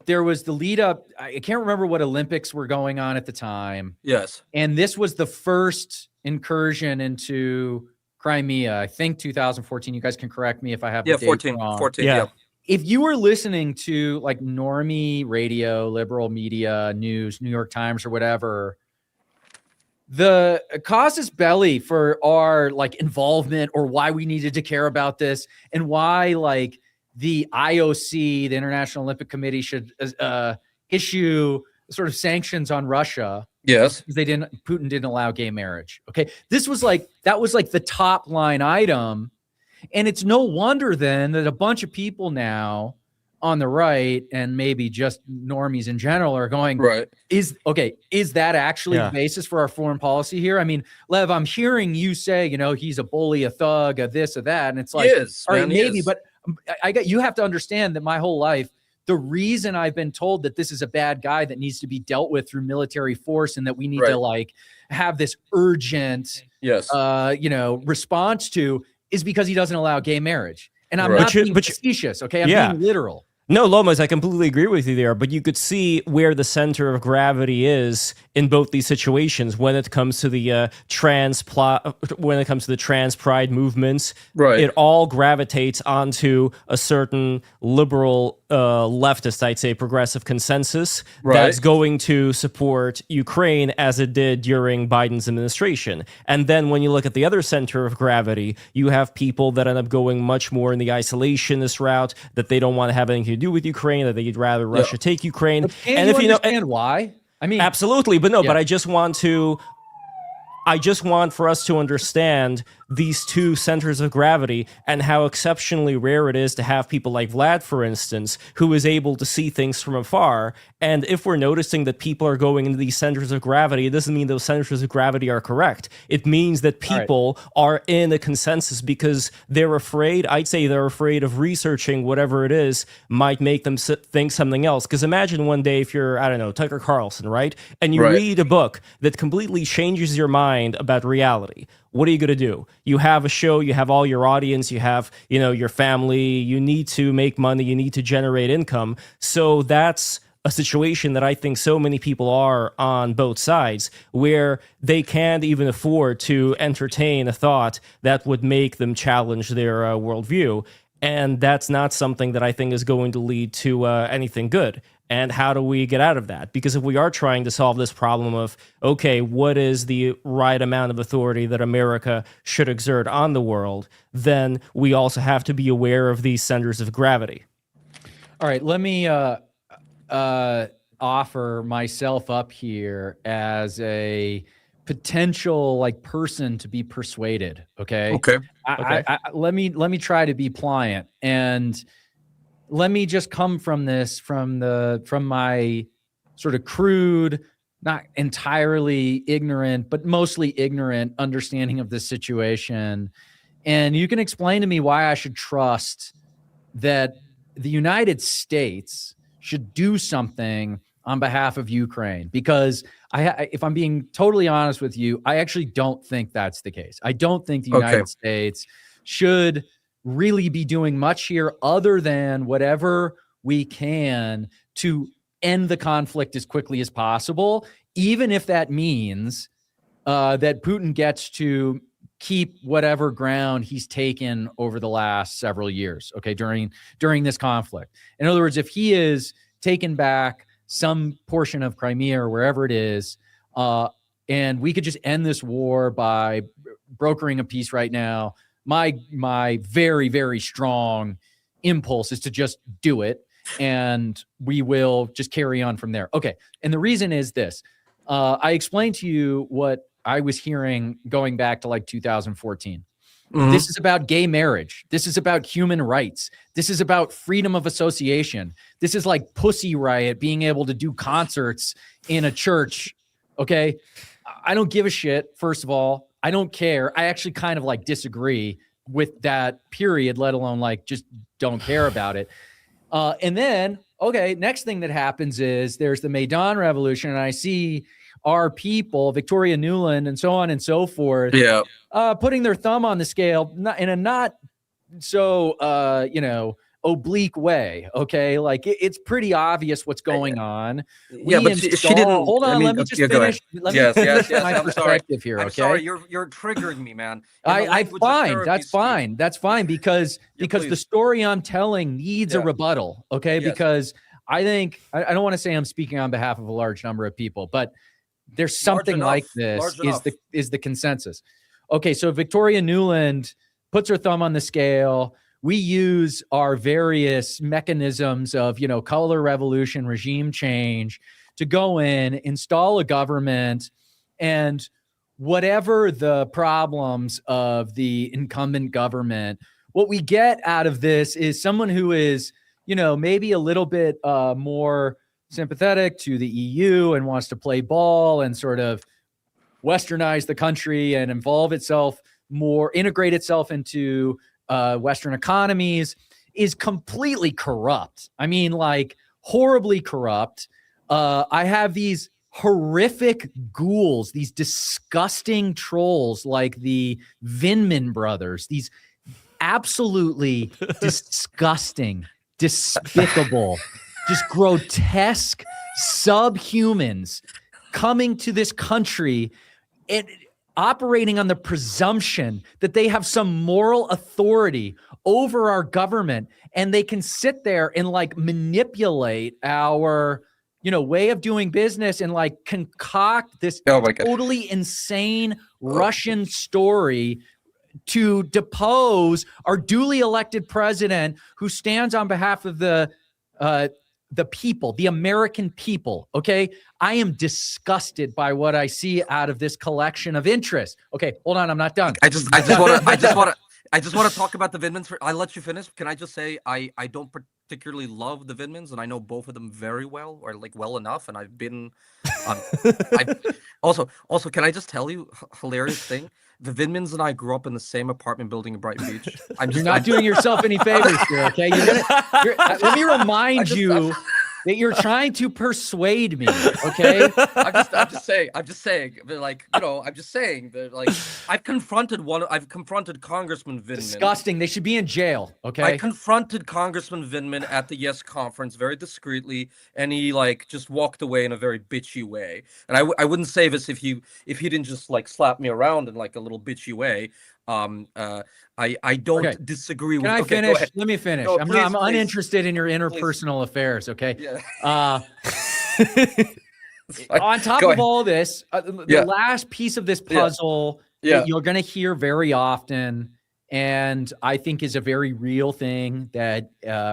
there was the lead up. I can't remember what Olympics were going on at the time. Yes. And this was the first incursion into Crimea. I think 2014. You guys can correct me if I have the date wrong. 14. Yeah. If you were listening to like normie radio, liberal media, news, New York Times or whatever, the casus belli for our like involvement or why we needed to care about this and why like the IOC, the International Olympic Committee, should issue sort of sanctions on Russia. Yes. Because Putin didn't allow gay marriage. Okay. That was like the top line item. And it's no wonder then that a bunch of people now on the right and maybe just normies in general are going, is that actually the basis for our foreign policy here? I mean, Lev, I'm hearing you say, he's a bully, a thug, a this, or that. And it's like, maybe, but you have to understand that my whole life, the reason I've been told that this is a bad guy that needs to be dealt with through military force and that we need to like have this urgent, response to is because he doesn't allow gay marriage. And I'm not being facetious. Okay. I'm being literal. No, Lomas, I completely agree with you there, but you could see where the center of gravity is in both these situations when it comes to the when it comes to the trans pride movements. Right. It all gravitates onto a certain liberal leftist, I'd say progressive consensus that's going to support Ukraine as it did during Biden's administration. And then when you look at the other center of gravity, you have people that end up going much more in the isolationist route, that they don't want to have anything to do with Ukraine, that they'd rather Russia take Ukraine. But and if you understand why? I mean, absolutely, but no, but I just want for us to understand these two centers of gravity and how exceptionally rare it is to have people like Vlad, for instance, who is able to see things from afar. And if we're noticing that people are going into these centers of gravity, it doesn't mean those centers of gravity are correct. It means that people are in a consensus because they're afraid. I'd say they're afraid of researching whatever it is might make them think something else. Because imagine one day if you're, I don't know, Tucker Carlson, right? And you read a book that completely changes your mind about reality. What are you going to do? You have a show, you have all your audience, you have, your family, you need to make money, you need to generate income. So that's a situation that I think so many people are on both sides, where they can't even afford to entertain a thought that would make them challenge their worldview. And that's not something that I think is going to lead to anything good. And how do we get out of that? Because if we are trying to solve this problem of, okay, what is the right amount of authority that America should exert on the world, then we also have to be aware of these centers of gravity. All right, let me offer myself up here as a potential person to be persuaded. Okay. Let me try to be pliant, and let me just come from this from my sort of crude, not entirely ignorant, but mostly ignorant understanding of this situation. And you can explain to me why I should trust that the United States should do something on behalf of Ukraine, because if I'm being totally honest with you, I actually don't think that's the case. I don't think the United States should really be doing much here other than whatever we can to end the conflict as quickly as possible, even if that means that Putin gets to keep whatever ground he's taken over the last several years, during this conflict. In other words, if he is taken back some portion of Crimea or wherever it is, and we could just end this war by brokering a peace right now, my very, very strong impulse is to just do it, and we will just carry on from there. Okay. And the reason is this. I explained to you what I was hearing going back to 2014. Mm-hmm. This is about gay marriage. This is about human rights. This is about freedom of association. This is like Pussy Riot being able to do concerts in a church. Okay. I don't give a shit. First of all, I don't care. I actually kind of disagree with that period, let alone just don't care about it. And then, next thing that happens is there's the Maidan Revolution, and I see our people, Victoria Nuland and so on and so forth, putting their thumb on the scale in a not so, oblique way. Okay. It's pretty obvious what's going on. But she didn't. Hold on. Let me just finish. Let me finish my perspective here. I'm okay. sorry. You're triggering me, man. That's fine. Because the story I'm telling needs a rebuttal. Okay. Yes. Because I think, I don't want to say I'm speaking on behalf of a large number of people, but there's something like this is the consensus. Okay. So Victoria Nuland puts her thumb on the scale. We use our various mechanisms of, color revolution, regime change to go in, install a government, and whatever the problems of the incumbent government, what we get out of this is someone who is, maybe a little bit more sympathetic to the EU and wants to play ball and sort of westernize the country and involve itself more, integrate itself into Western economies, is completely corrupt. I mean, horribly corrupt. I have these horrific ghouls, these disgusting trolls like the Vinman brothers, these absolutely disgusting, despicable, just grotesque subhumans coming to this country and operating on the presumption that they have some moral authority over our government, and they can sit there and like manipulate our, way of doing business and like concoct this totally insane Russian story to depose our duly elected president who stands on behalf of the people, the American people. Okay. I am disgusted by what I see out of this collection of interests. Okay. Hold on. I'm not done. I just want to talk about the Vindmans. I'll let you finish. Can I just say, I don't particularly love the Vindmans, and I know both of them very well, or like well enough. And I've been, also, can I just tell you a hilarious thing? The Vindmans and I grew up in the same apartment building in Brighton Beach. You're not doing yourself any favors here, okay? Let me remind you that you're trying to persuade me, okay? I'm just saying, like, I'm just saying that, like, I've confronted Congressman Vindman. Disgusting. They should be in jail, okay? I confronted Congressman Vindman at the Yes conference very discreetly, and he like just walked away in a very bitchy way. And I wouldn't say this if he didn't just like slap me around in like a little bitchy way. I don't disagree with. Can I finish? Let me finish. No, I'm uninterested in your interpersonal affairs. Okay. Yeah. On top of all this, the last piece of this puzzle that you're going to hear very often, and I think is a very real thing that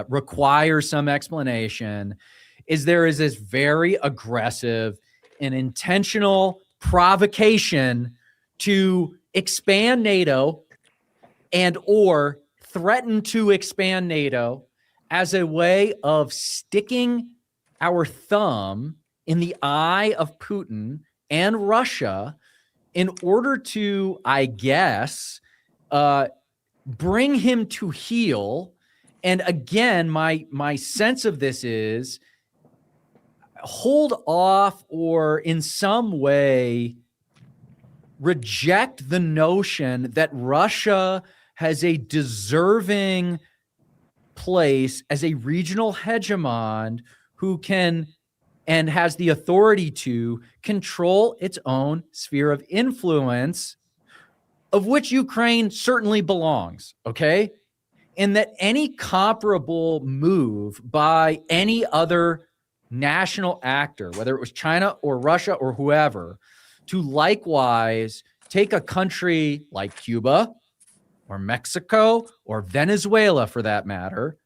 requires some explanation, is there is this very aggressive and intentional provocation to expand NATO and or threaten to expand NATO as a way of sticking our thumb in the eye of Putin and Russia in order to, I guess, bring him to heel. And again, my sense of this is hold off or in some way reject the notion that Russia has a deserving place as a regional hegemon who can and has the authority to control its own sphere of influence, of which Ukraine certainly belongs, okay? And that any comparable move by any other national actor, whether it was China or Russia or whoever, to likewise take a country like Cuba or Mexico or Venezuela for that matter,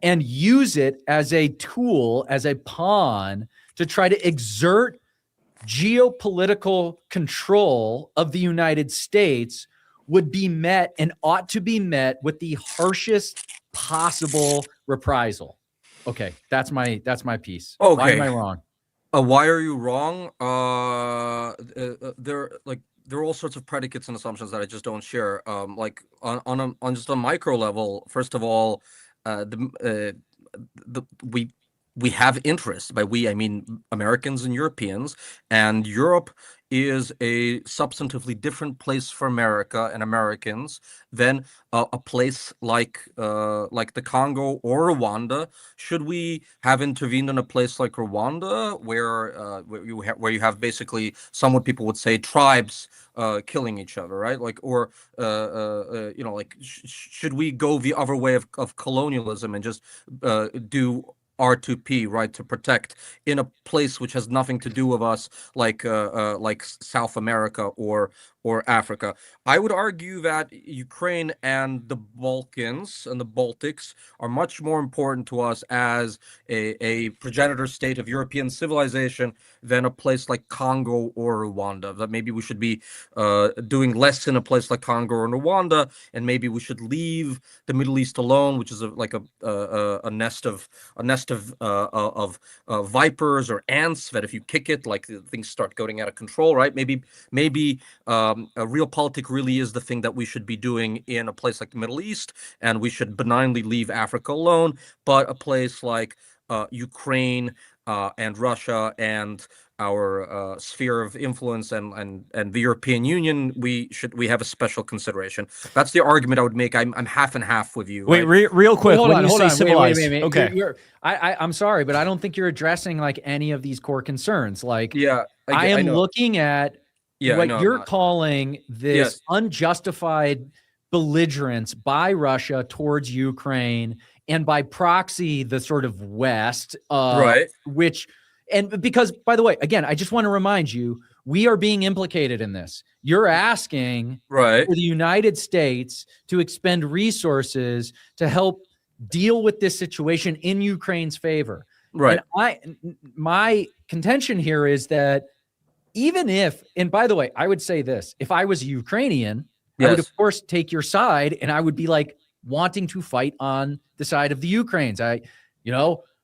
and use it as a tool, as a pawn to try to exert geopolitical control of the United States would be met and ought to be met with the harshest possible reprisal. Okay, that's my piece. Okay. Why am I wrong? Why are you wrong? There are all sorts of predicates and assumptions that I just don't share. Like on just a micro level, first of all, we have interests. By we, I mean Americans and Europeans, and Europe is a substantively different place for America and Americans than a place like the Congo or Rwanda. Should we have intervened in a place like Rwanda, where you have basically somewhat people would say tribes killing each other, right? Like, or should we go the other way of colonialism and just do R2P, right, to protect in a place which has nothing to do with us, like South America or Africa? I would argue that Ukraine and the Balkans and the Baltics are much more important to us as a progenitor state of European civilization than a place like Congo or Rwanda. That maybe we should be doing less in a place like Congo or Rwanda, and maybe we should leave the Middle East alone, which is a nest of vipers or ants that if you kick it, like things start going out of control, right? Maybe realpolitik really is the thing that we should be doing in a place like the Middle East, and we should benignly leave Africa alone. But a place like Ukraine, and Russia and our sphere of influence and the European Union, we have a special consideration. That's the argument I would make. I'm half and half with you. Wait, right? real quick. Hold when on, you hold say on. civilized, Wait. okay. I'm sorry, but I don't think you're addressing like any of these core concerns. Like, Yeah, I am know. looking at what you're calling this unjustified belligerence by Russia towards Ukraine and by proxy the sort of West, right? And because, by the way, again, I just want to remind you, we are being implicated in this. You're asking for the United States to expend resources to help deal with this situation in Ukraine's favor. Right. And my contention here is that even if, and by the way, I would say this, if I was a Ukrainian, I would of course take your side, and I would be like wanting to fight on the side of the Ukrainians.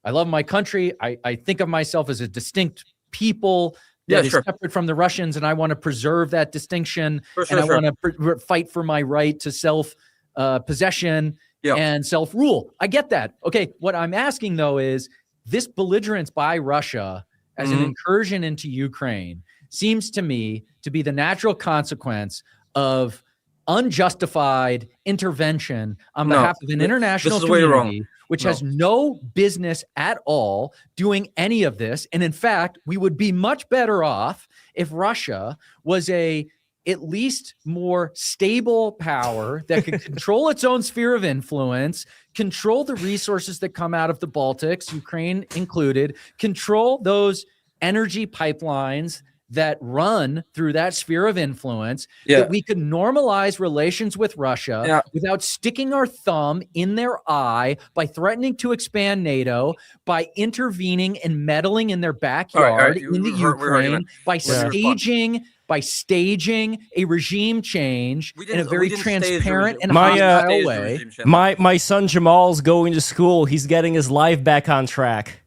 I love my country. I think of myself as a distinct people that is separate from the Russians, and I want to preserve that distinction. I want to fight for my right to self-possession and self-rule. I get that. Okay, what I'm asking, though, is this belligerence by Russia as an incursion into Ukraine seems to me to be the natural consequence of unjustified intervention on behalf of an international community which has no business at all doing any of this. And in fact, we would be much better off if Russia was at least more stable power that could control its own sphere of influence, control the resources that come out of the Baltics, Ukraine included, control those energy pipelines that run through that sphere of influence, that we could normalize relations with Russia without sticking our thumb in their eye by threatening to expand NATO, by intervening and meddling in their backyard in the Ukraine, by staging a regime change in a very transparent and hostile way. My son Jamal's going to school. He's getting his life back on track.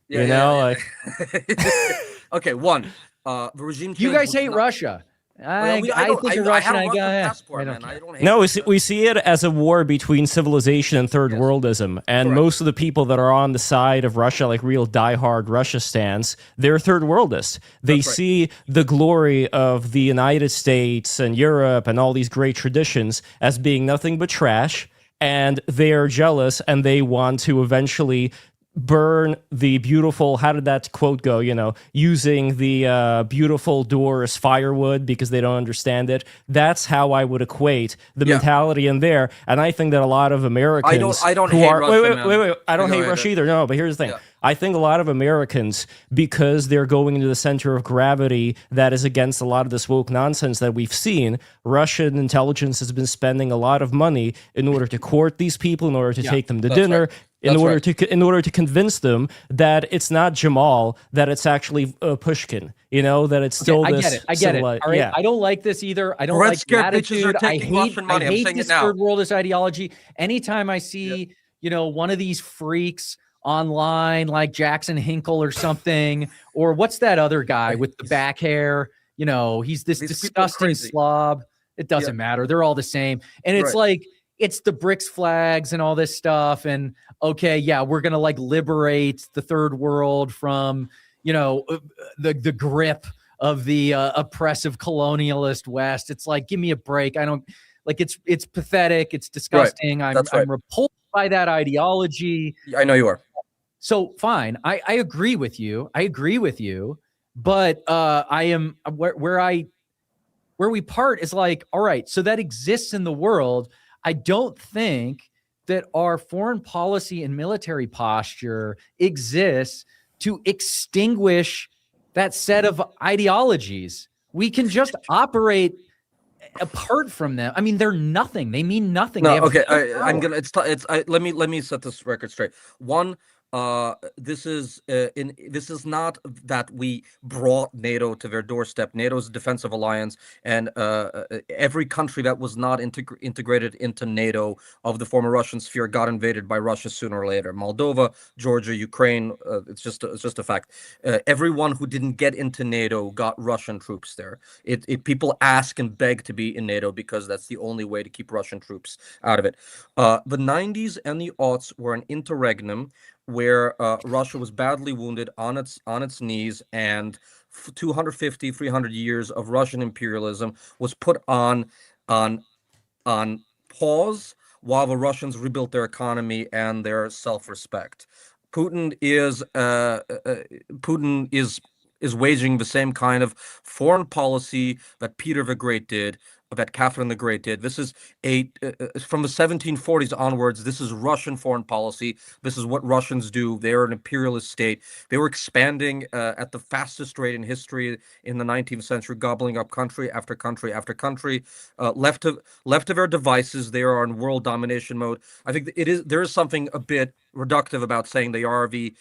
Okay, one. The regime change. You guys hate Russia. I think you're Russian. I don't hate we see it as a war between civilization and third worldism. And most of the people that are on the side of Russia, like real diehard Russia stans, they're third worldists. They see the glory of the United States and Europe and all these great traditions as being nothing but trash. And they are jealous, and they want to eventually burn the beautiful, how did that quote go, using the beautiful door as firewood because they don't understand it. That's how I would equate the mentality in there. And I think that a lot of Americans I don't hate Russia, wait, I don't hate Russia either. No, but here's the thing. I think a lot of Americans, because they're going into the center of gravity that is against a lot of this woke nonsense that we've seen, Russian intelligence has been spending a lot of money in order to court these people, in order to take them to dinner, in order to convince them that it's not Jamal, that it's actually Pushkin, that it's still this. I get it. All right. I don't like this either. I don't like attitude. I hate this third worldist ideology. Anytime I see, one of these freaks online like Jackson Hinkle or something, or what's that other guy with the back hair? He's this disgusting slob. It doesn't matter. They're all the same. And it's like, it's the BRICS flags and all this stuff. And we're going to liberate the third world from, the grip of the oppressive colonialist West. It's like, give me a break. I don't like, it's pathetic. It's disgusting. I'm repulsed by that ideology. I know you are. So fine. I agree with you. But I am where we part is like, all right, so that exists in the world. I don't think that our foreign policy and military posture exists to extinguish that set of ideologies. We can just operate apart from them. I mean, they're nothing. They mean nothing. No, okay. Let me set this record straight. One, this is not that we brought NATO to their doorstep. NATO is a defensive alliance, and every country that was not integrated into NATO of the former Russian sphere got invaded by Russia sooner or later. Moldova, Georgia, Ukraine. It's just a fact. Everyone who didn't get into NATO got Russian troops there. People ask and beg to be in NATO because that's the only way to keep Russian troops out of it. The 90s and the aughts were an interregnum where Russia was badly wounded on its knees, and 250, 300 years of Russian imperialism was put on on pause while the Russians rebuilt their economy and their self-respect. Putin is Putin is waging the same kind of foreign policy that Peter the Great did, that Catherine the Great did. This is from the 1740s onwards. This is Russian foreign policy. This is what Russians do. They are an imperialist state. They were expanding at the fastest rate in history in the 19th century, gobbling up country after country after country. Left to their devices, they are in world domination mode. I think there is something a bit reductive about saying they are the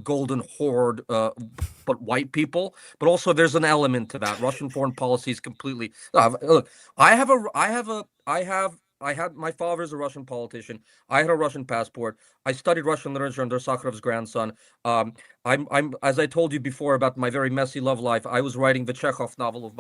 golden horde, but white people. But also, there's an element to that. Russian foreign policy is completely. Look, my father's a Russian politician. I had a Russian passport. I studied Russian literature under Sakharov's grandson. I'm as I told you before about my very messy love life. I was writing the Chekhov novel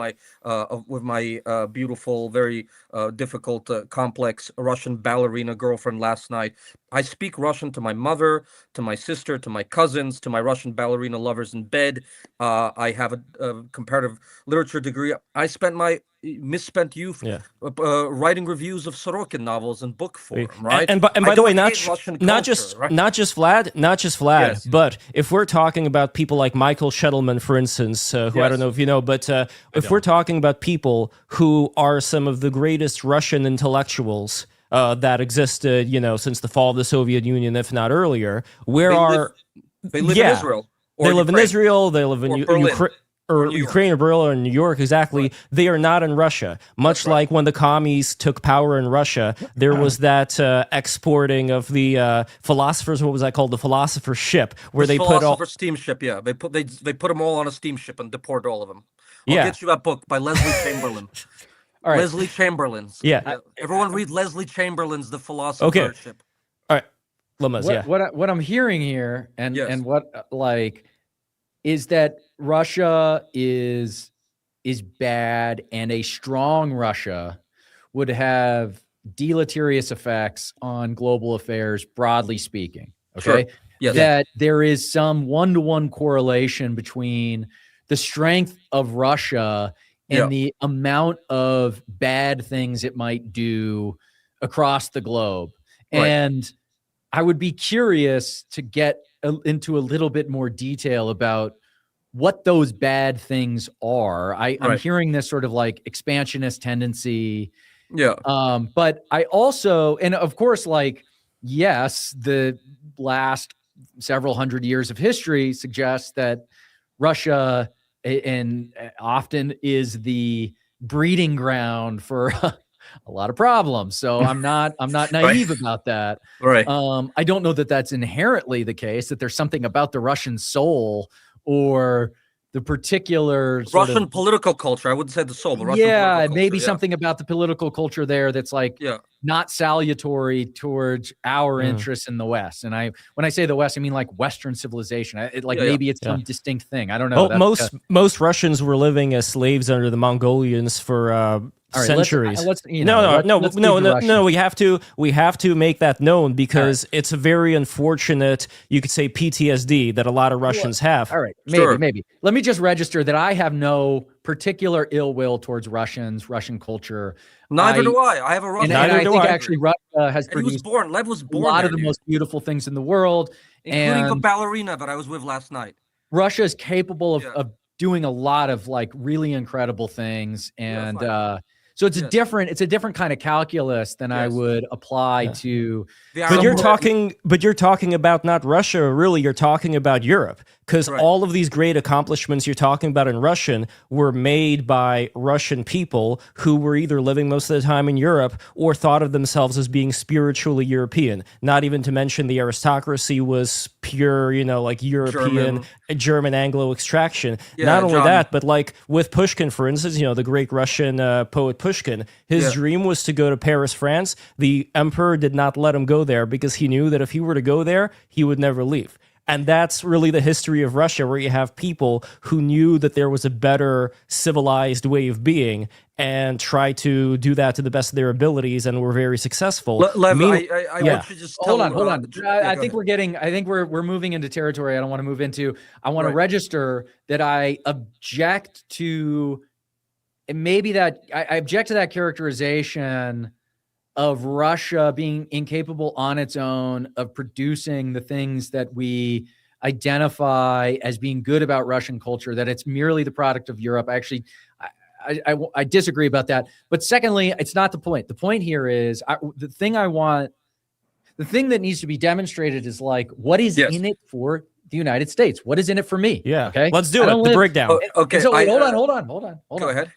with my beautiful, very difficult, complex Russian ballerina girlfriend last night. I speak Russian to my mother, to my sister, to my cousins, to my Russian ballerina lovers in bed. I have a comparative literature degree. I spent my misspent youth writing reviews of Sorokin novels in book form, right? And by the way, not just Vlad, Yes. but if we're talking about people like Michael Shettleman, for instance, who I don't know if you know, but if we're talking about people who are some of the greatest Russian intellectuals that existed, since the fall of the Soviet Union, if not earlier, they live in Israel. They live in Israel. They live in Ukraine. Or Ukraine or Berlin or New York, exactly. Right. They are not in Russia. Much like when the commies took power in Russia, there was that exporting of the philosophers. What was that called? The philosopher's ship, where they put all steamship. Yeah, they put them all on a steamship and deport all of them. I'll get you that book by Leslie Chamberlain. All right. Leslie Chamberlain's. Yeah. Everyone read Leslie Chamberlain's The Philosopher's Ship. All right. Lomez, What I'm hearing here and what is that Russia is bad, and a strong Russia would have deleterious effects on global affairs, broadly speaking. Okay. Sure. Yes. That there is some one-to-one correlation between the strength of Russia and the amount of bad things it might do across the globe. Right. And I would be curious to get into a little bit more detail about what those bad things are. I'm hearing this sort of like expansionist tendency. Yeah. But I also, and of course, yes, the last several hundred years of history suggests that Russia and often is the breeding ground for a lot of problems. So I'm not naive about that. Right. I don't know that that's inherently the case, that there's something about the Russian soul or the particular Russian political culture. I wouldn't say the soul, but Russian political culture, maybe something about the political culture there that's not salutary towards our interests in the West. And when I say the West, I mean like Western civilization. Maybe it's some distinct thing. I don't know. Well, most Russians were living as slaves under the Mongolians for centuries. No. We have to make that known because it's a very unfortunate, you could say, PTSD that a lot of Russians have. All right, maybe. Let me just register that I have no particular ill will towards Russians, Russian culture. Neither do I. I have a Russian. And I think actually Russia has produced Lev was born a lot of the most beautiful things in the world, including the ballerina that I was with last night. Russia is capable of doing a lot of really incredible things, and so it's a different kind of calculus than I would apply to. But you're talking about not Russia, really. You're talking about Europe, because all of these great accomplishments you're talking about in Russian were made by Russian people who were either living most of the time in Europe or thought of themselves as being spiritually European. Not even to mention the aristocracy was pure, European, German Anglo extraction. Not only that, but with Pushkin, for instance, the great Russian poet Pushkin, his dream was to go to Paris, France. The emperor did not let him go there because he knew that if he were to go there, he would never leave. And that's really the history of Russia, where you have people who knew that there was a better civilized way of being and try to do that to the best of their abilities, and were very successful. Lev, I want you to just hold on. I think we're moving into territory I don't want to move into. I want to register that I object to I object to that characterization of Russia being incapable on its own of producing the things that we identify as being good about Russian culture, that it's merely the product of Europe. I disagree about that. But secondly, it's not the point. The point here is the thing that needs to be demonstrated is like, what is in it for the United States? What is in it for me? Yeah. Okay. Let's do it. The breakdown. Okay. So hold on. Go ahead.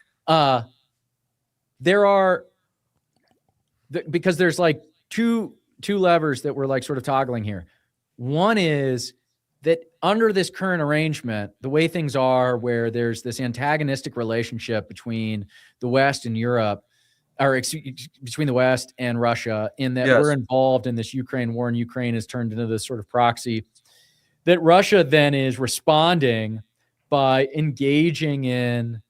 There are, because there's like two levers that we're like sort of toggling here. One is that under this current arrangement, the way things are, where there's this antagonistic relationship between the West and Europe, or between the West and Russia, in that we're involved in this Ukraine war, and Ukraine has turned into this sort of proxy, that Russia then is responding by engaging in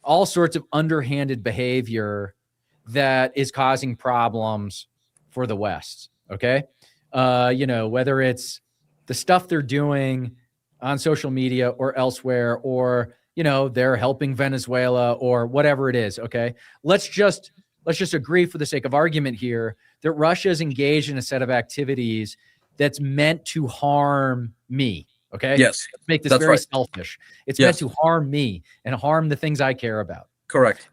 all sorts of underhanded behavior that is causing problems for the West. Okay. Whether it's the stuff they're doing on social media or elsewhere, or, they're helping Venezuela or whatever it is. Okay. Let's just agree for the sake of argument here that Russia is engaged in a set of activities that's meant to harm me. Okay. Yes. Let's make this very selfish. It's meant to harm me and harm the things I care about. Correct.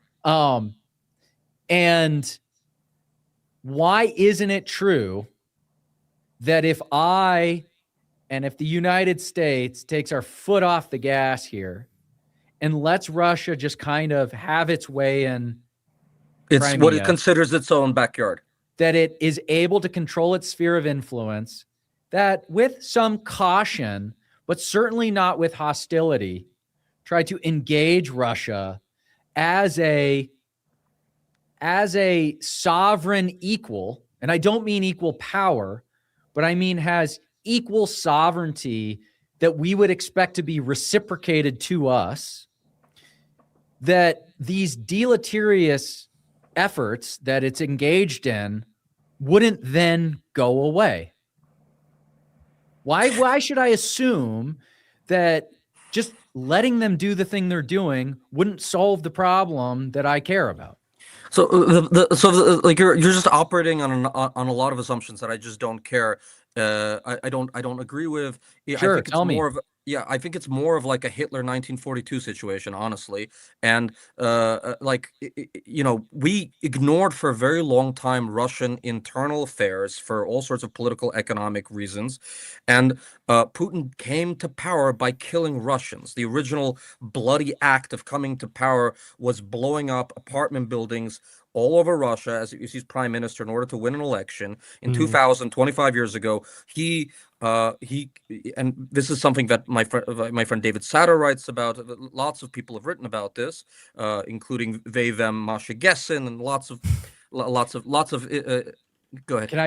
And why isn't it true that if the United States takes our foot off the gas here and lets Russia just kind of have its way in Crimea, what it considers its own backyard, that it is able to control its sphere of influence, that with some caution, but certainly not with hostility, try to engage Russia as a sovereign equal, and I don't mean equal power, but I mean has equal sovereignty that we would expect to be reciprocated to us, that these deleterious efforts that it's engaged in wouldn't then go away. Why should I assume that just letting them do the thing they're doing wouldn't solve the problem that I care about? So you're just operating on a lot of assumptions that I just don't care. I don't agree with. Sure, I think tell me. I think it's more of like a Hitler 1942 situation, honestly. And we ignored for a very long time Russian internal affairs for all sorts of political, economic reasons. And Putin came to power by killing Russians. The original bloody act of coming to power was blowing up apartment buildings all over Russia as he's prime minister in order to win an election in 2000, 25 years ago. He and this is something that my friend David Satter writes about. Lots of people have written about this, including Vevem, Masha Gessen, and lots of. Go ahead. Can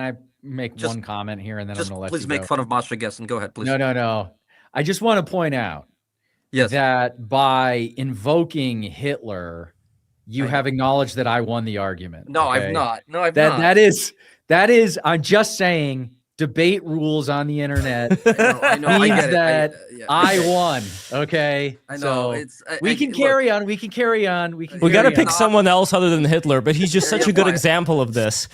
I make one comment here, and then I'm going to let you go. Please make fun of Masha Gessen. Go ahead, please. No. I just want to point out that by invoking Hitler, you have acknowledged that I won the argument. No, okay? I've not. No, I've not. That is. I'm just saying. Debate rules on the internet I know, means I that I won. Okay, I know. So we can carry on. We got to pick someone else other than Hitler, but he's just such a good example of this.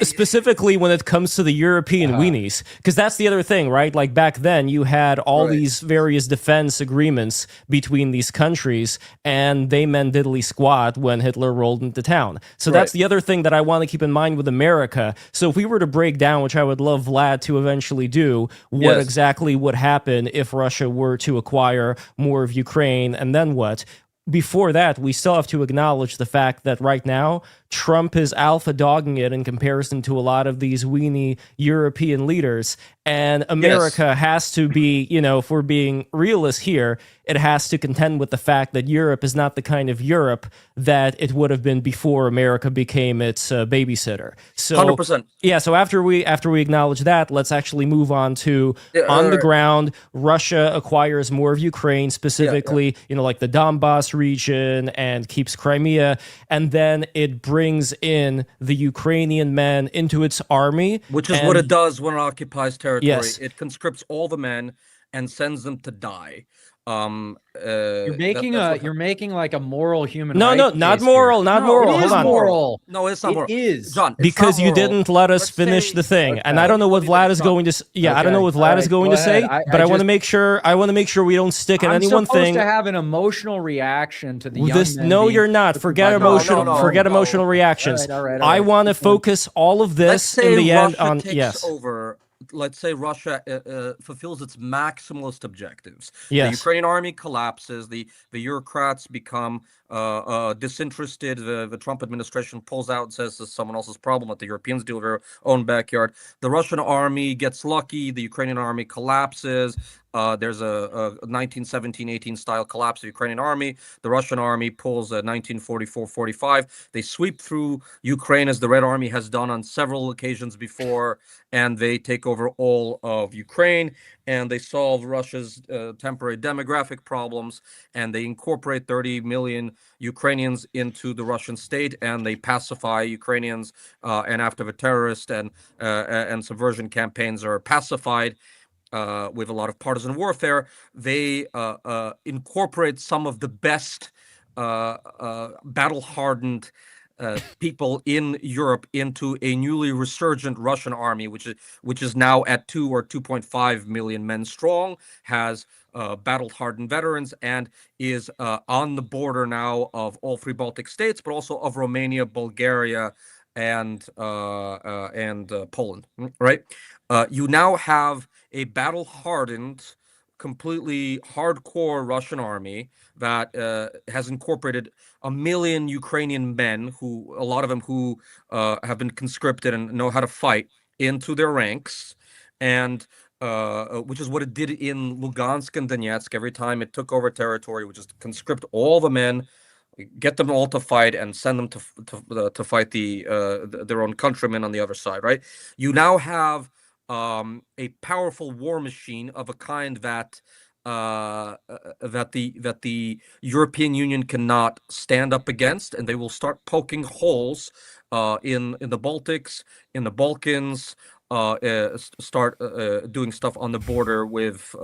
Specifically when it comes to the European weenies, because that's the other thing, right? Like back then, you had all these various defense agreements between these countries, and they meant diddly squat when Hitler rolled into town. So that's the other thing that I want to keep in mind with America. So if we were to break down, which I would love Vlad to eventually do, what exactly would happen if Russia were to acquire more of Ukraine, and then what? Before that, we still have to acknowledge the fact that right now, Trump is alpha dogging it in comparison to a lot of these weenie European leaders. And America has to be, you know, if we're being realists here, it has to contend with the fact that Europe is not the kind of Europe that it would have been before America became its babysitter. So 100%. Yeah, so after we acknowledge that, let's actually move on to on the ground. Russia acquires more of Ukraine, specifically, you know, like the Donbass region, and keeps Crimea, and then it brings in the Ukrainian men into its army, which is what it does when it occupies territory. Yes. It conscripts all the men and sends them to die. You're making like a moral human. No, not moral, not no, moral. It is Hold on. moral. No, it's not moral. It is, John, because you didn't let us finish the thing, and I don't know what Vlad is going to. I don't know what Vlad is going to say, but I want to make sure. I want to make sure we don't stick at any one thing. I'm supposed to have an emotional reaction to the young men. No, you're not. Forget emotional. Forget emotional reactions. All right. I want to focus all of this in the end on over. Let's say Russia fulfills its maximalist objectives. Yes. The Ukrainian army collapses. The bureaucrats become disinterested. The Trump administration pulls out and says this is someone else's problem. Let the Europeans deal with their own backyard. The Russian army gets lucky. The Ukrainian army collapses. There's a 1917-18 style collapse of the Ukrainian army. The Russian army pulls a 1944-45. They sweep through Ukraine as the Red Army has done on several occasions before, and they take over all of Ukraine, and they solve Russia's temporary demographic problems, and they incorporate 30 million Ukrainians into the Russian state, and they pacify Ukrainians, and after the terrorist and subversion campaigns are pacified, with a lot of partisan warfare, they incorporate some of the best battle-hardened people in Europe into a newly resurgent Russian army, which is now at 2 or 2.5 million men strong, has battle-hardened veterans, and is on the border now of all 3 Baltic states, but also of Romania, Bulgaria, and Poland. Right? You now have a battle-hardened, completely hardcore Russian army that has incorporated 1 million Ukrainian men, who a lot of them who have been conscripted and know how to fight, into their ranks, and which is what it did in Lugansk and Donetsk every time it took over territory, which is to conscript all the men, get them all to fight, and send them to fight their own countrymen on the other side. Right? You now have a powerful war machine of a kind that the European Union cannot stand up against, and they will start poking holes in the Baltics, in the Balkans, start doing stuff on the border with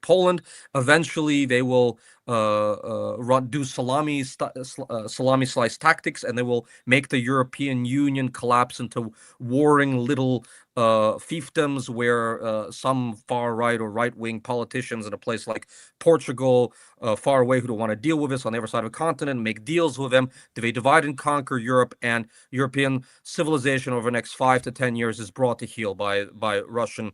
Poland. Eventually, they will do salami slice tactics, and they will make the European Union collapse into warring little fiefdoms where some far right or right wing politicians in a place like Portugal, far away, who don't want to deal with us on the other side of the continent, make deals with them. They divide and conquer Europe, and European civilization over the next 5 to 10 years is brought to heel by Russian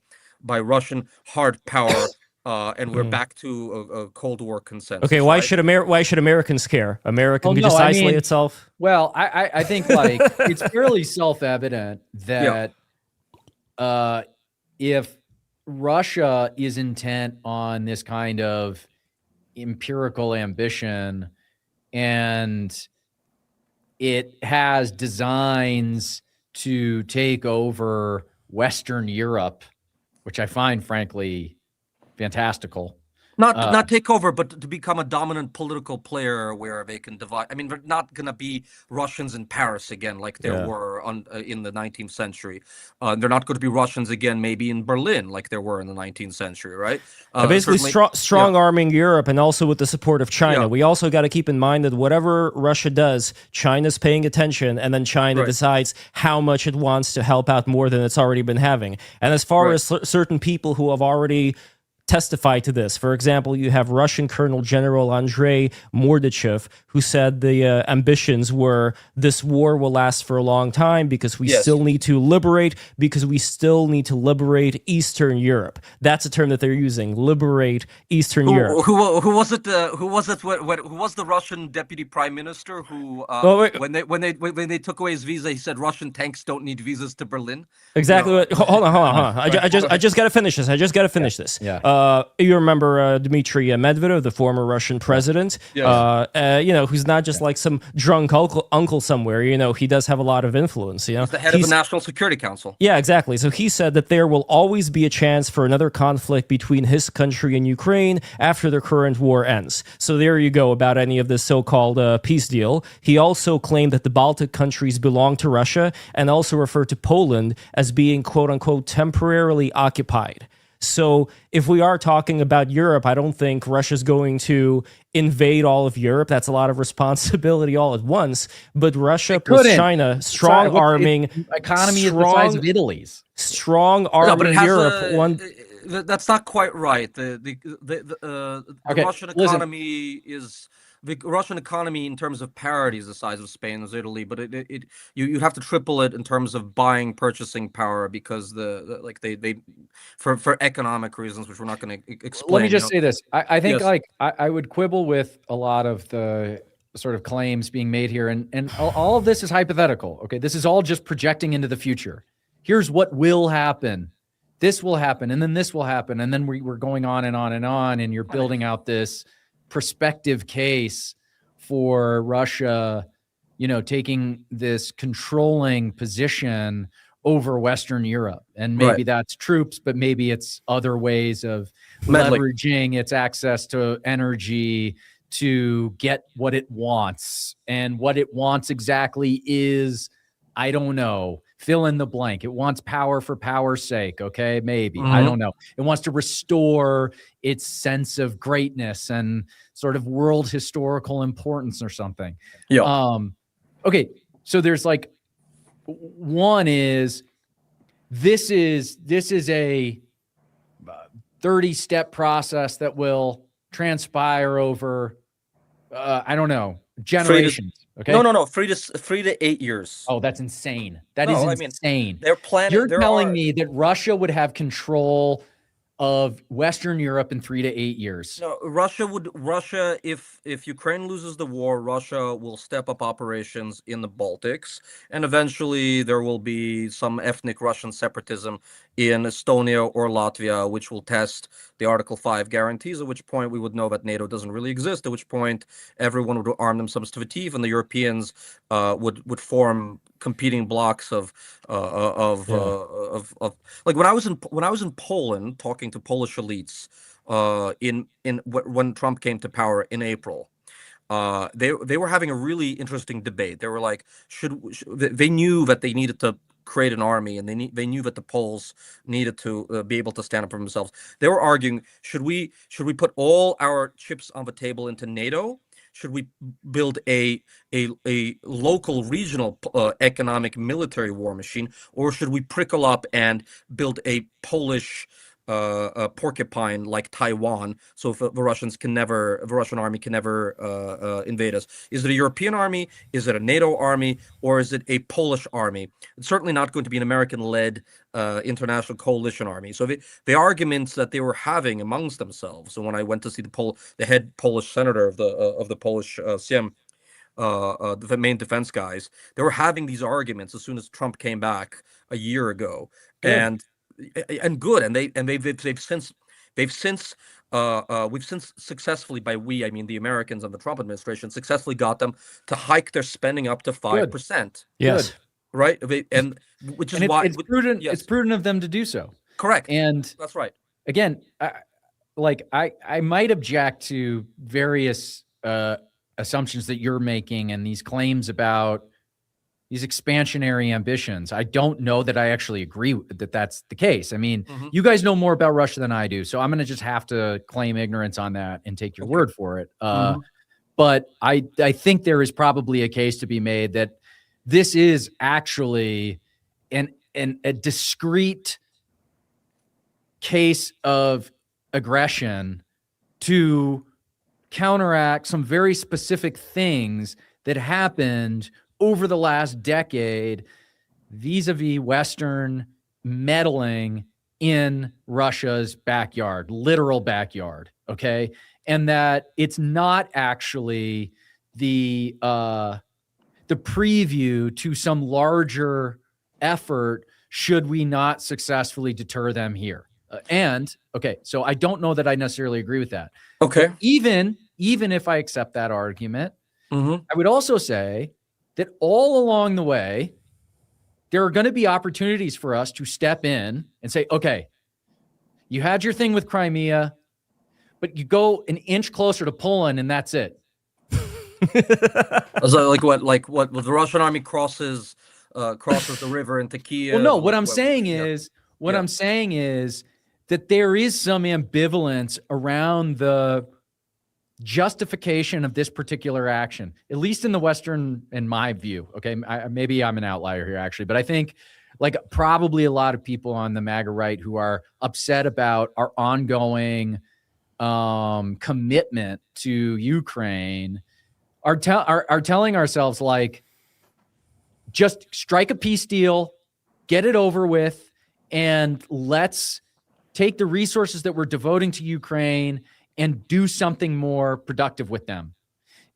hard power. And we're back to a Cold War consensus. Okay, why should Americans care? America can just isolate itself. Well, I think like it's fairly self-evident that if Russia is intent on this kind of empirical ambition, and it has designs to take over Western Europe, which I find frankly fantastical. Not take over, but to become a dominant political player where they can divide. I mean, they're not going to be Russians in Paris again like there were in the 19th century. They're not going to be Russians again maybe in Berlin like there were in the 19th century, right? Basically strong arming Europe, and also with the support of China. We also got to keep in mind that whatever Russia does, China's paying attention, and then China decides how much it wants to help out more than it's already been having. And as far as certain people who have already testify to this. For example, you have Russian Colonel General Andrei Mordachev, who said the ambitions were this war will last for a long time because we still need to liberate Eastern Europe. That's a term that they're using, liberate Eastern Europe. Who was it? Who was it? Who was the Russian deputy prime minister who, when they took away his visa, he said Russian tanks don't need visas to Berlin? Exactly. Hold on. I just got to finish this. Yeah. You remember Dmitry Medvedev, the former Russian president, who's not just like some drunk uncle somewhere. He does have a lot of influence. He's the head of the National Security Council. Yeah, exactly. So he said that there will always be a chance for another conflict between his country and Ukraine after the current war ends. So there you go about any of this so-called peace deal. He also claimed that the Baltic countries belong to Russia and also referred to Poland as being quote-unquote temporarily occupied. So if we are talking about Europe, I don't think Russia's going to invade all of Europe. That's a lot of responsibility all at once. But Russia plus China, strong arming. Economy is the size of Italy's. Strong arming Europe. That's not quite right. The Russian economy is... The Russian economy, in terms of parity, is the size of Spain as Italy, but you have to triple it in terms of purchasing power, because for economic reasons, which we're not going to explain. Let me just say this: I think I would quibble with a lot of the sort of claims being made here, and all of this is hypothetical. Okay, this is all just projecting into the future. Here's what will happen. This will happen, and then this will happen, and then we're going on and on and on, and you're building out this prospective case for Russia, taking this controlling position over Western Europe. And maybe that's troops, but maybe it's other ways of leveraging its access to energy to get what it wants. And what it wants exactly is, I don't know, fill in the blank. It wants power for power's sake. Okay. Maybe. I don't know. It wants to restore its sense of greatness and sort of world historical importance or something. Yeah. Okay. So there's like, one is, this is a 30-step process that will transpire over, I don't know, generations. Okay. No. 3 to 8 years. Oh, that's insane. That is insane. They're planning. You're telling me that Russia would have control of Western Europe in 3 to 8 years? No, Russia, if Ukraine loses the war, Russia will step up operations in the Baltics, and eventually there will be some ethnic Russian separatism in Estonia or Latvia, which will test the Article 5 guarantees, at which point we would know that NATO doesn't really exist, at which point everyone would arm themselves to the teeth, and the Europeans would form competing blocks of like when I was in Poland talking to Polish elites when Trump came to power in April. They were having a really interesting debate. They were like, they knew that they needed to create an army, and they knew that the Poles needed to be able to stand up for themselves. They were arguing, should we put all our chips on the table into NATO? Should we build a local, regional economic military war machine, or should we prickle up and build a Polish porcupine like Taiwan, so the Russian army can never invade us? Is it a European army? Is it a NATO army? Or is it a Polish army? It's certainly not going to be an American-led international coalition army. So the arguments that they were having amongst themselves, and when I went to see the head Polish senator of the Polish Sejm, the main defense guys, they were having these arguments as soon as Trump came back a year ago. Good. They've since successfully, by we I mean the Americans and the Trump administration, successfully got them to hike their spending up to 5%. Yes. Good. Right. Which is why it's prudent. Yes. It's prudent of them to do so. Correct. And that's right. Again, I might object to various assumptions that you're making and these claims about these expansionary ambitions. I don't know that I actually agree that that's the case. I mean, you guys know more about Russia than I do, so I'm going to just have to claim ignorance on that and take your word for it. But I think there is probably a case to be made that this is actually a discrete case of aggression to counteract some very specific things that happened over the last decade vis-a-vis Western meddling in Russia's backyard, literal backyard, okay? And that it's not actually the preview to some larger effort should we not successfully deter them here. So I don't know that I necessarily agree with that. Okay. But even if I accept that argument, I would also say that all along the way, there are going to be opportunities for us to step in and say, okay, you had your thing with Crimea, but you go an inch closer to Poland and that's it. So like what the Russian army crosses the river into Kiev? Well, no, what I'm saying is that there is some ambivalence around the justification of this particular action, at least in the Western, in my view. Okay, maybe I'm an outlier here, actually, but I think like probably a lot of people on the MAGA right who are upset about our ongoing commitment to Ukraine are telling ourselves, like, just strike a peace deal, get it over with, and let's take the resources that we're devoting to Ukraine and do something more productive with them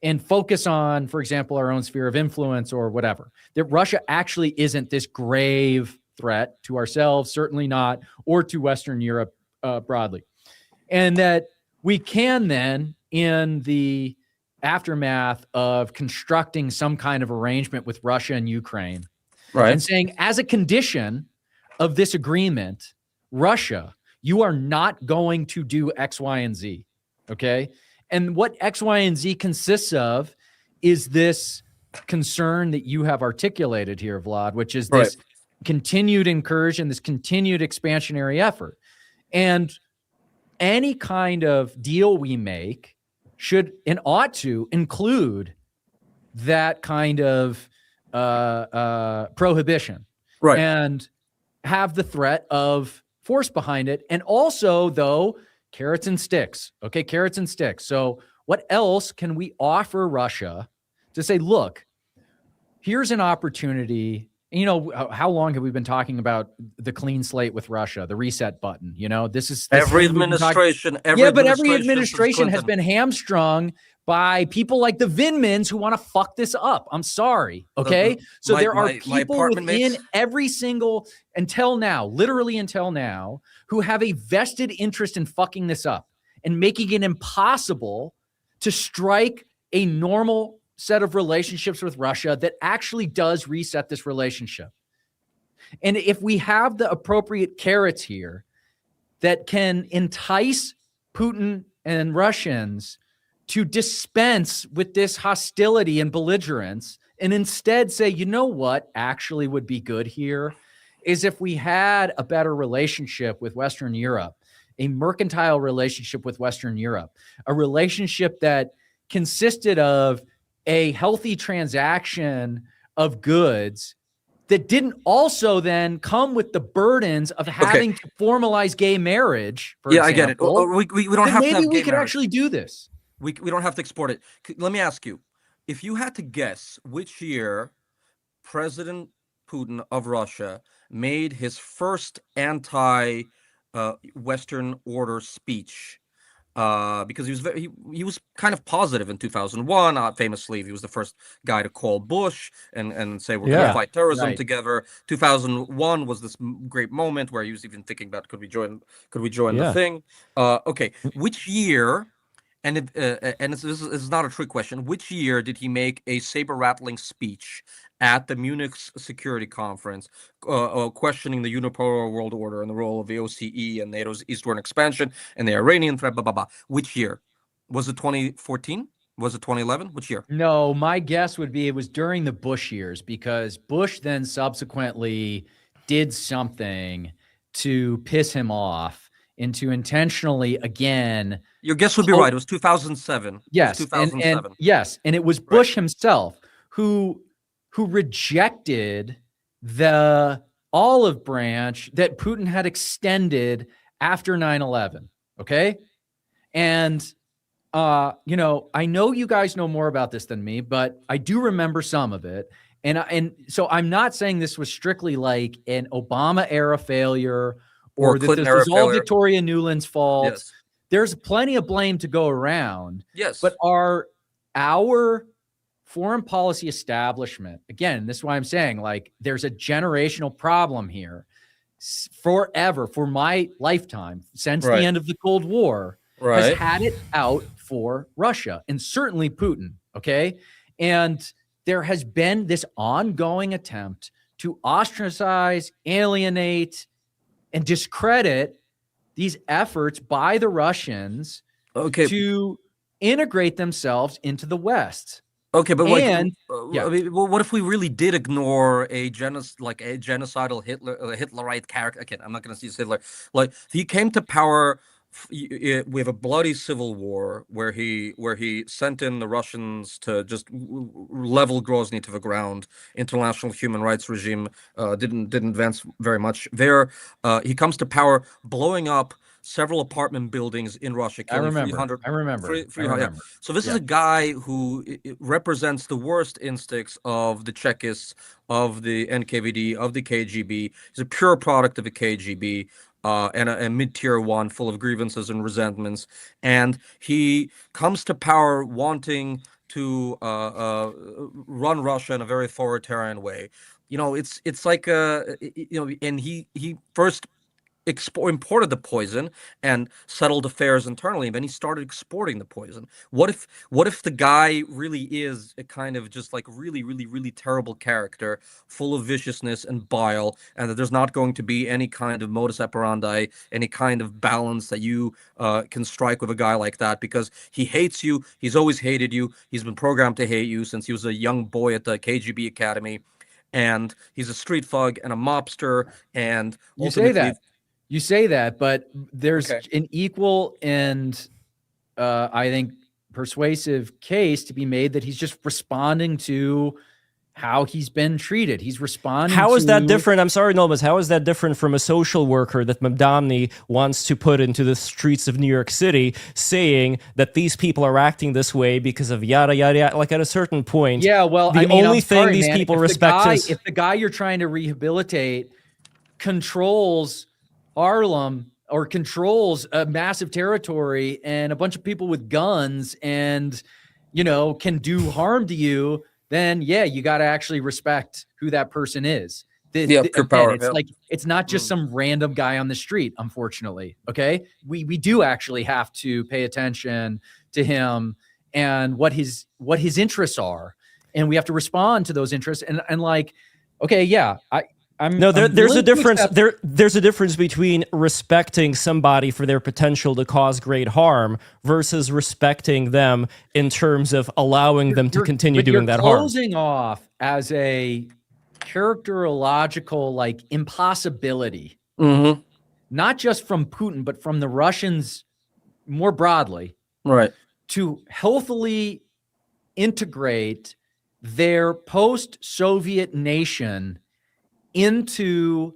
and focus on, for example, our own sphere of influence or whatever. That Russia actually isn't this grave threat to ourselves, certainly not, or to Western Europe broadly. And that we can then, in the aftermath of constructing some kind of arrangement with Russia and Ukraine, right, and saying, as a condition of this agreement, Russia, you are not going to do X, Y, and Z. Okay. And what X, Y, and Z consists of is this concern that you have articulated here, Vlad, which is this continued incursion, this continued expansionary effort. And any kind of deal we make should and ought to include that kind of prohibition, right, and have the threat of force behind it. And also, though, carrots and sticks. Okay, carrots and sticks. So what else can we offer Russia to say, look, here's an opportunity. You know, how long have we been talking about the clean slate with Russia, the reset button? You know, this is every administration. Every administration has been hamstrung by people like the Vindmans who want to fuck this up. I'm sorry. Okay. So there are people within every single, until now, literally until now, who have a vested interest in fucking this up and making it impossible to strike a normal set of relationships with Russia that actually does reset this relationship. And if we have the appropriate carrots here that can entice Putin and Russians to dispense with this hostility and belligerence, and instead say, you know what actually would be good here is if we had a better relationship with Western Europe, a mercantile relationship with Western Europe, a relationship that consisted of a healthy transaction of goods that didn't also then come with the burdens of having to formalize gay marriage. For example, I get it. We don't have to have maybe we gay could marriage. Actually do this. We don't have to export it. Let me ask you, if you had to guess which year President Putin of Russia made his first anti-Western order speech, because he was kind of positive in 2001. Famously, he was the first guy to call Bush and say we're going to fight terrorism together. 2001 was this great moment where he was even thinking about could we join the thing. Which year? And this is not a trick question. Which year did he make a saber-rattling speech at the Munich Security Conference, questioning the unipolar world order and the role of the OCE and NATO's eastward expansion and the Iranian threat? Which year? Was it 2014? Was it 2011? Which year? No, my guess would be it was during the Bush years, because Bush then subsequently did something to piss him off and to intentionally, again... Your guess would be right. It was 2007. Yes. 2007. And it was Bush himself who rejected the olive branch that Putin had extended after 9/11. Okay. And, I know you guys know more about this than me, but I do remember some of it. And so I'm not saying this was strictly like an Obama era failure or that Clinton this era was all failure. Victoria Nuland's fault. Yes. There's plenty of blame to go around. Yes. But our foreign policy establishment, again, this is why I'm saying, like, there's a generational problem here. Forever, for my lifetime, since the end of the Cold War, has had it out for Russia and certainly Putin. Okay. And there has been this ongoing attempt to ostracize, alienate, and discredit these efforts by the Russians to integrate themselves into the West. Okay, but I mean, well, what if we really did ignore a genocidal Hitlerite character? Again, I'm not going to use Hitler. Like, he came to power. We have a bloody civil war where he sent in the Russians to just level Grozny to the ground. International human rights regime didn't advance very much there. He comes to power, blowing up several apartment buildings in Russia. I remember. 300. So this is a guy who represents the worst instincts of the Chekists, of the NKVD, of the KGB. He's a pure product of the KGB. And a mid-tier one full of grievances and resentments. And he comes to power wanting to run Russia in a very authoritarian way. It's like, and he first imported the poison and settled affairs internally, and then he started exporting the poison. What if the guy really is a kind of just like really, really, really terrible character, full of viciousness and bile, and that there's not going to be any kind of modus operandi, any kind of balance that you can strike with a guy like that, because he hates you. He's always hated you. He's been programmed to hate you since he was a young boy at the KGB academy, and he's a street thug and a mobster. And you say that, but there's an equal and I think persuasive case to be made that he's just responding to how he's been treated. He's responding. How is that different? I'm sorry, Lomez. How is that different from a social worker that Mamdani wants to put into the streets of New York City, saying that these people are acting this way because of yada yada yada? Like, at a certain point, the only thing these people respect is if the guy you're trying to rehabilitate controls Harlem or controls a massive territory and a bunch of people with guns and, can do harm to you, then you got to actually respect who that person is. It's not just some random guy on the street, unfortunately. Okay. We do actually have to pay attention to him and what his interests are. And we have to respond to those interests. And like, there's a difference. There's a difference between respecting somebody for their potential to cause great harm versus respecting them in terms of allowing them to continue doing that harm. Closing off as a characterological impossibility, not just from Putin, but from the Russians more broadly, right? To healthily integrate their post-Soviet nation into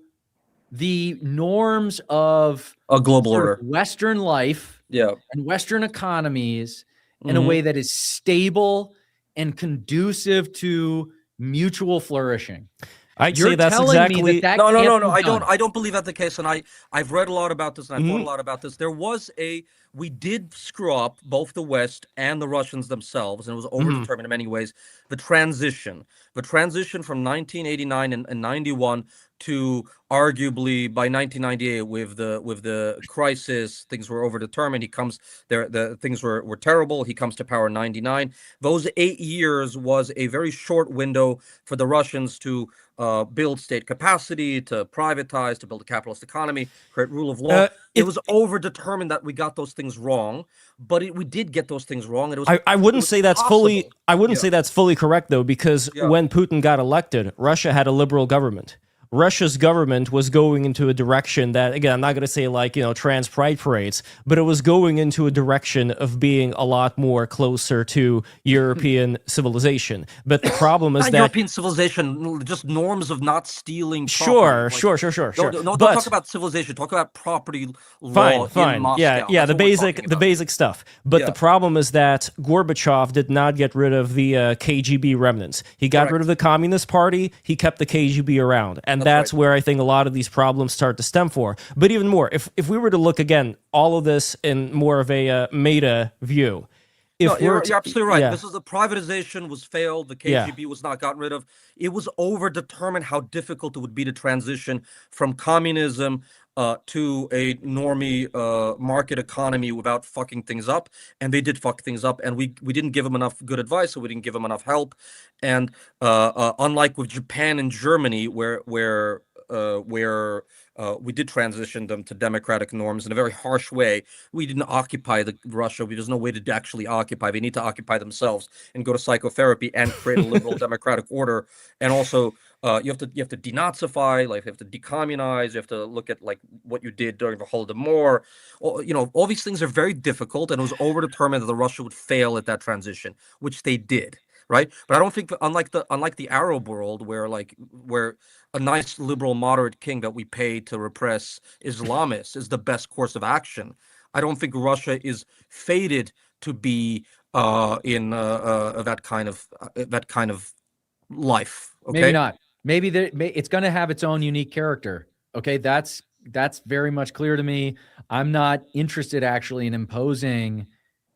the norms of a global order, Western life, and Western economies in a way that is stable and conducive to mutual flourishing. I'd say that's exactly that no. I don't believe that's the case, and I've read a lot about this, and I've thought a lot about this. We did screw up, both the West and the Russians themselves, and it was overdetermined in many ways. The transition from 1989 and 91 to arguably by 1998 with the crisis, things were overdetermined. Things were terrible. He comes to power in 99. Those 8 years was a very short window for the Russians to build state capacity, to privatize, to build a capitalist economy, create rule of law. It was overdetermined that we got those things wrong, but we did get those things wrong. And I wouldn't say that's fully correct, though, because when Putin got elected, Russia had a liberal government. Russia's government was going into a direction that, again, I'm not going to say like, trans pride parades, but it was going into a direction of being a lot more closer to European civilization. But the problem is Not that European civilization, just norms of not stealing property. Sure. Don't talk about civilization. Talk about property law fine. in Moscow. Yeah, That's the basic stuff. But the problem is that Gorbachev did not get rid of the KGB remnants. He got rid of the Communist Party. He kept the KGB around. And that's where I think a lot of these problems start to stem for. But even more, if we were to look again, all of this in more of a meta view. You're absolutely right. Yeah. This is the privatization was failed. The KGB was not gotten rid of. It was overdetermined how difficult it would be to transition from communism to a normie market economy without fucking things up. And they did fuck things up. And we didn't give them enough good advice, so we didn't give them enough help. And unlike with Japan and Germany, where we did transition them to democratic norms in a very harsh way. We didn't occupy Russia. There's no way to actually occupy. They need to occupy themselves and go to psychotherapy and create a liberal democratic order. And also, you have to denazify, like you have to decommunize. You have to look at like what you did during the Holodomor. All these things are very difficult, and it was overdetermined that Russia would fail at that transition, which they did. Right, but I don't think unlike the Arab world, where a nice liberal moderate king that we pay to repress Islamists is the best course of action. I don't think Russia is fated to be in that kind of life. Okay? Maybe not. Maybe it's going to have its own unique character. Okay, that's very much clear to me. I'm not interested actually in imposing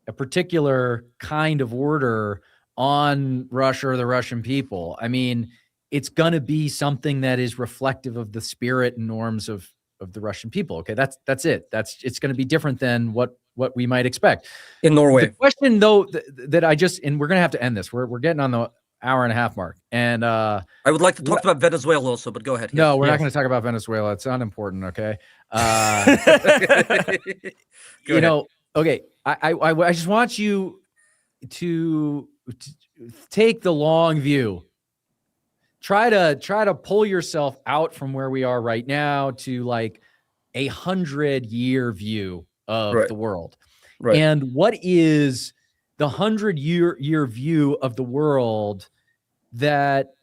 a particular kind of order on Russia or the Russian people. I mean, it's going to be something that is reflective of the spirit and norms of the Russian people. Okay, that's it. It's going to be different than what we might expect in Norway. The question though that and we're going to have to end this. We're getting on the hour and a half mark, and I would like to talk about Venezuela also, but go ahead. No, we're not going to talk about Venezuela. It's unimportant. Okay. Okay. I just want you to take the long view. Try to pull yourself out from where we are right now to like 100-year view of the world. Right. And what is the 100-year view of the world that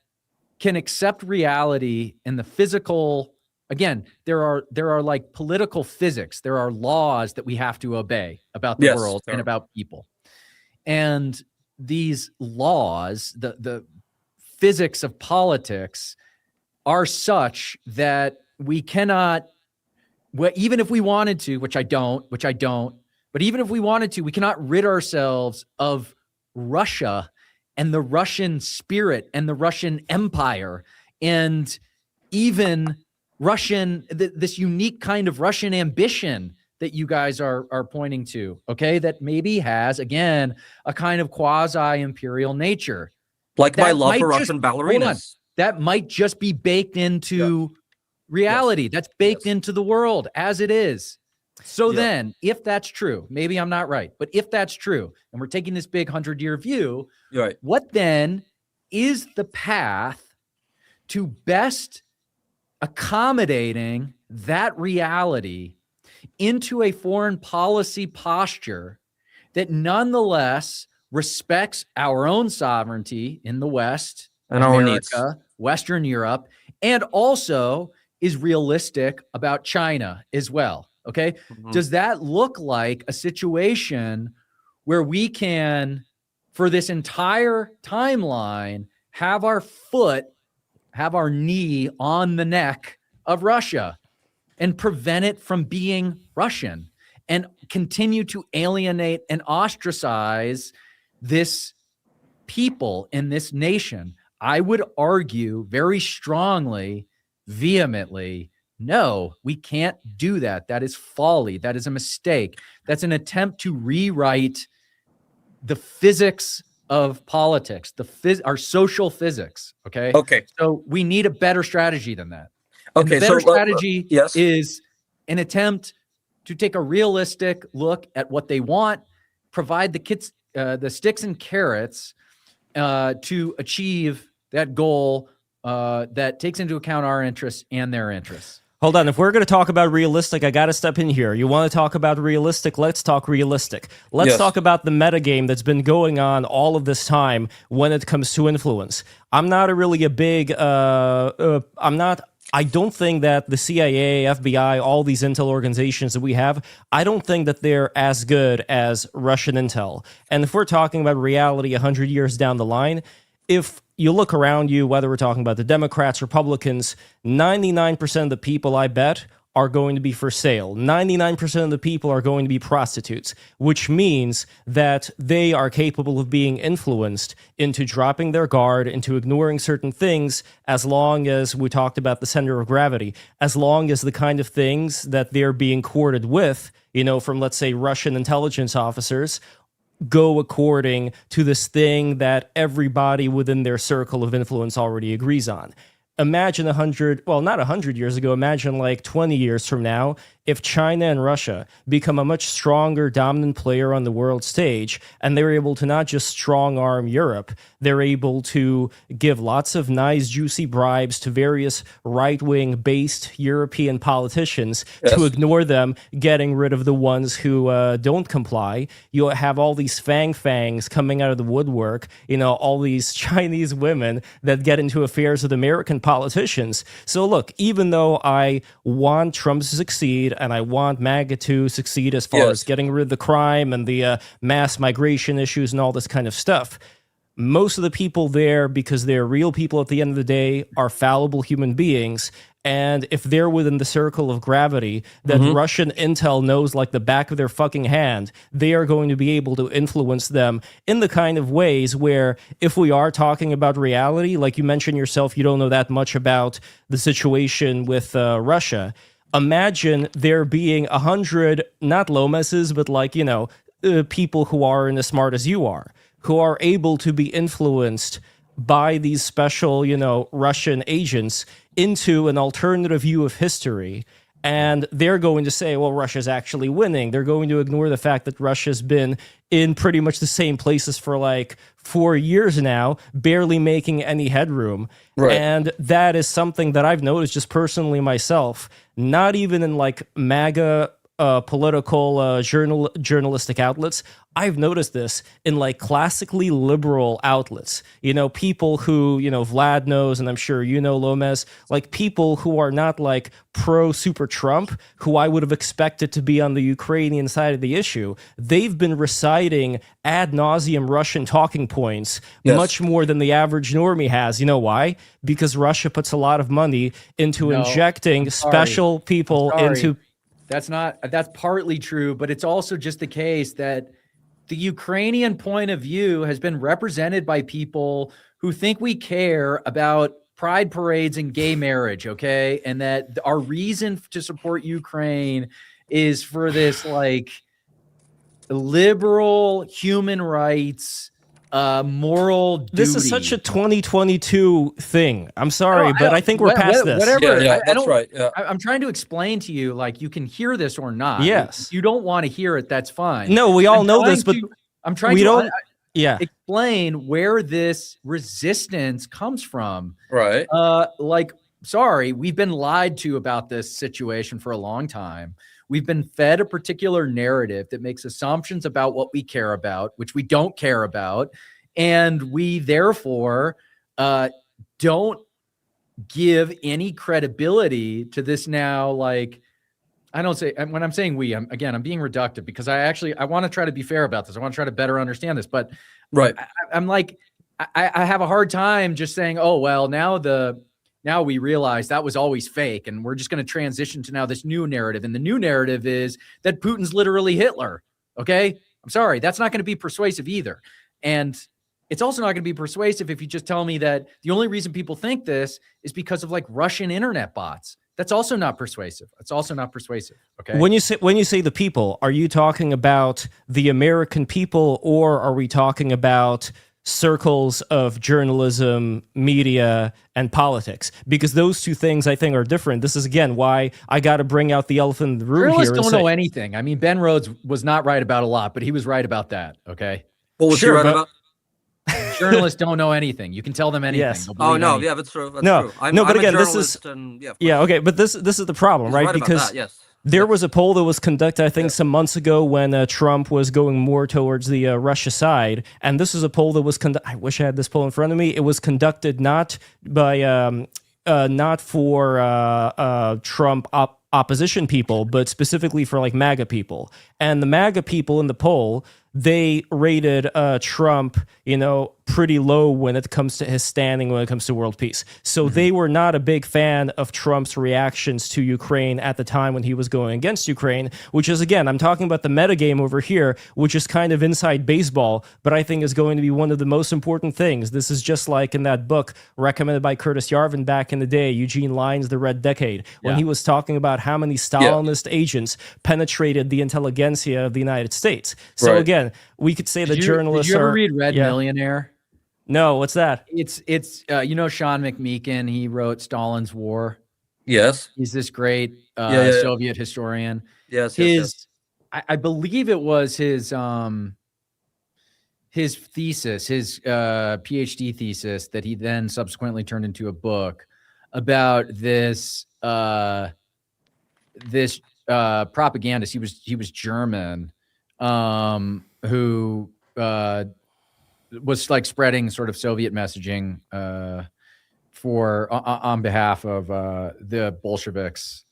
can accept reality in the physical? Again, there are like political physics. There are laws that we have to obey about the world and about people. And these laws, the physics of politics, are such that we cannot, even if we wanted to, which I don't, but even if we wanted to, we cannot rid ourselves of Russia and the Russian spirit and the Russian empire and even this unique kind of Russian ambition that you guys are pointing to, okay? That maybe has, again, a kind of quasi-imperial nature. Like my love for Russian ballerinas. That might just be baked into reality. That's baked into the world as it is. So then, if that's true, maybe I'm not right, but if that's true, and we're taking this big 100-year view, what then is the path to best accommodating that reality into a foreign policy posture that nonetheless respects our own sovereignty in the West, and America, our needs, Western Europe, and also is realistic about China as well? Okay. Mm-hmm. Does that look like a situation where we can, for this entire timeline, have our knee on the neck of Russia and prevent it from being Russian and continue to alienate and ostracize this people in this nation? I would argue very strongly, vehemently, no, we can't do that. That is folly. That is a mistake. That's an attempt to rewrite the physics of politics, our social physics. Okay. Okay. So we need a better strategy than that. Okay. And the better strategy is an attempt to take a realistic look at what they want, provide the kids, the sticks and carrots to achieve that goal that takes into account our interests and their interests. Hold on. If we're going to talk about realistic, I got to step in here. You want to talk about realistic? Let's talk realistic. Let's talk about the metagame that's been going on all of this time when it comes to influence. I don't think that the CIA, FBI, all these intel organizations that we have, I don't think that they're as good as Russian intel. And if we're talking about reality 100 years down the line, if you look around you, whether we're talking about the Democrats, Republicans, 99% of the people, I bet, are going to be for sale. 99% of the people are going to be prostitutes, which means that they are capable of being influenced into dropping their guard, into ignoring certain things, as long as we talked about the center of gravity, as long as the kind of things that they're being courted with, from, let's say, Russian intelligence officers, go according to this thing that everybody within their circle of influence already agrees on. Imagine not 100 years ago, imagine like 20 years from now, if China and Russia become a much stronger dominant player on the world stage, and they're able to not just strong-arm Europe, they're able to give lots of nice, juicy bribes to various right-wing based European politicians to ignore them, getting rid of the ones who don't comply. You'll have all these fangs coming out of the woodwork, all these Chinese women that get into affairs with American politicians. So look, even though I want Trump to succeed, and I want MAGA to succeed as far as getting rid of the crime and the mass migration issues and all this kind of stuff, most of the people there, because they're real people at the end of the day, are fallible human beings. And if they're within the circle of gravity that Russian intel knows like the back of their fucking hand, they are going to be able to influence them in the kind of ways where, if we are talking about reality, like you mentioned yourself, you don't know that much about the situation with Russia. Imagine there being 100, not Lomez's, but people who aren't as smart as you are, who are able to be influenced by these special, Russian agents into an alternative view of history. And they're going to say, well, Russia's actually winning. They're going to ignore the fact that Russia's been in pretty much the same places for like 4 years now, barely making any headroom. Right. And that is something that I've noticed just personally myself, not even in like MAGA political journalistic outlets. I've noticed this in like classically liberal outlets. People who, Vlad knows, and I'm sure Lomez, like people who are not like pro super Trump, who I would have expected to be on the Ukrainian side of the issue. They've been reciting ad nauseum Russian talking points much more than the average normie has. You know why? Because Russia puts a lot of money into injecting special people into... That's partly true, but it's also just the case that the Ukrainian point of view has been represented by people who think we care about pride parades and gay marriage, okay? And that our reason to support Ukraine is for this like liberal human rights moral duty. This is such a 2022 thing. I'm sorry, but I think we're past this. Whatever. That's right. Yeah. I'm trying to explain to you, like, you can hear this or not. Yes. If you don't want to hear it, that's fine. No, we all know this, but I'm trying to explain where this resistance comes from. Right. Sorry, we've been lied to about this situation for a long time. We've been fed a particular narrative that makes assumptions about what we care about, which we don't care about. And we therefore don't give any credibility to this now. Like, I don't say, when I'm saying we, I'm being reductive because I want to try to be fair about this. I want to try to better understand this. But I'm like, I have a hard time just saying, oh, well, now we realize that was always fake, and we're just going to transition to now this new narrative. And the new narrative is that Putin's literally Hitler. Okay. I'm sorry. That's not going to be persuasive either. And it's also not going to be persuasive if you just tell me that the only reason people think this is because of like Russian internet bots. That's also not persuasive. It's also not persuasive. Okay. When you say the people, are you talking about the American people, or are we talking about circles of journalism, media, and politics? Because those two things, I think, are different. This is, again, why I got to bring out the elephant in the room here. Journalists don't know anything. I mean, Ben Rhodes was not right about a lot, but he was right about that, okay? What was he right about? journalists don't know anything. You can tell them anything. Yes. Oh no, anything. yeah, that's true. That's No, true. no, but I'm again, a this is and, okay, but this is the problem, right? About Because that, yes. there was a poll that was conducted, I think, some months ago when Trump was going more towards the Russia side, and this is a poll that was conducted. I wish I had this poll in front of me. It was conducted not by not for Trump opposition people, but specifically for like MAGA people. And the MAGA people in the poll, they rated Trump, pretty low when it comes to his standing when it comes to world peace. So they were not a big fan of Trump's reactions to Ukraine at the time when he was going against Ukraine, which is, again, I'm talking about the metagame over here, which is kind of inside baseball, but I think is going to be one of the most important things. This is just like in that book recommended by Curtis Yarvin back in the day, Eugene Lyon's The Red Decade, when he was talking about how many Stalinist agents penetrated the intelligentsia of the United States. So again, we could say journalists Did you ever are... read Red Millionaire? No, what's that? It's Sean McMeekin, he wrote Stalin's War. Yes. He's this great Soviet historian. Yes. I believe it was his thesis, his PhD thesis that he then subsequently turned into a book about this propagandist. He was German, who was like spreading sort of Soviet messaging on behalf of the Bolsheviks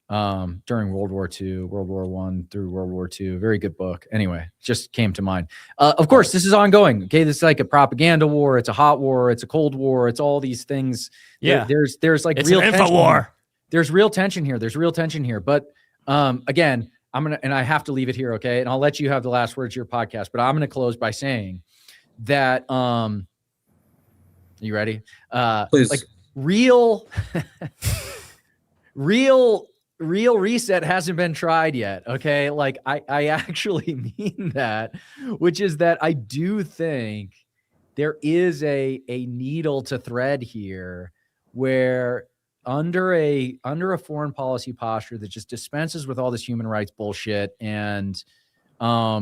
during World War II, World War I through World War II. Very good book. Anyway, just came to mind. Of course, this is ongoing. Okay, this is like a propaganda war. It's a hot war. It's a cold war. It's all these things. Yeah, there's like it's real an info tension war. Here. There's real tension here. But again, and I have to leave it here. Okay, and I'll let you have the last words of your podcast. But I'm gonna close by saying that you ready? Please. Like real reset hasn't been tried yet. Okay. Like I actually mean that, which is that I do think there is a needle to thread here where under a foreign policy posture that just dispenses with all this human rights bullshit and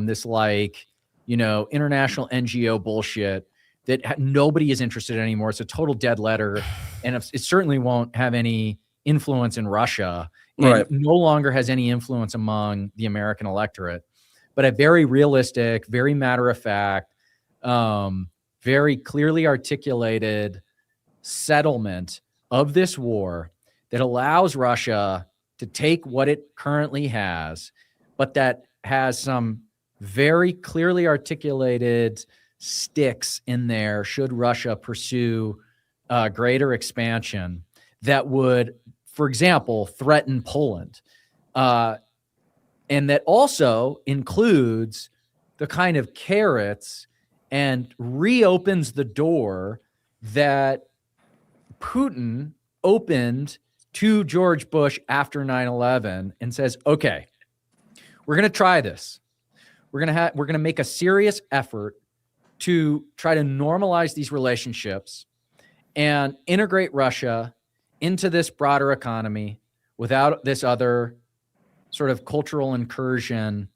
this international NGO bullshit that nobody is interested in anymore. It's a total dead letter. And it certainly won't have any influence in Russia. And no longer has any influence among the American electorate. But a very realistic, very matter-of-fact, very clearly articulated settlement of this war that allows Russia to take what it currently has, but that has some very clearly articulated sticks in there should Russia pursue greater expansion that would, for example, threaten Poland. And that also includes the kind of carrots and reopens the door that Putin opened to George Bush after 9/11 and says, okay, we're going to try this. We're going to make a serious effort to try to normalize these relationships and integrate Russia into this broader economy without this other sort of cultural incursion,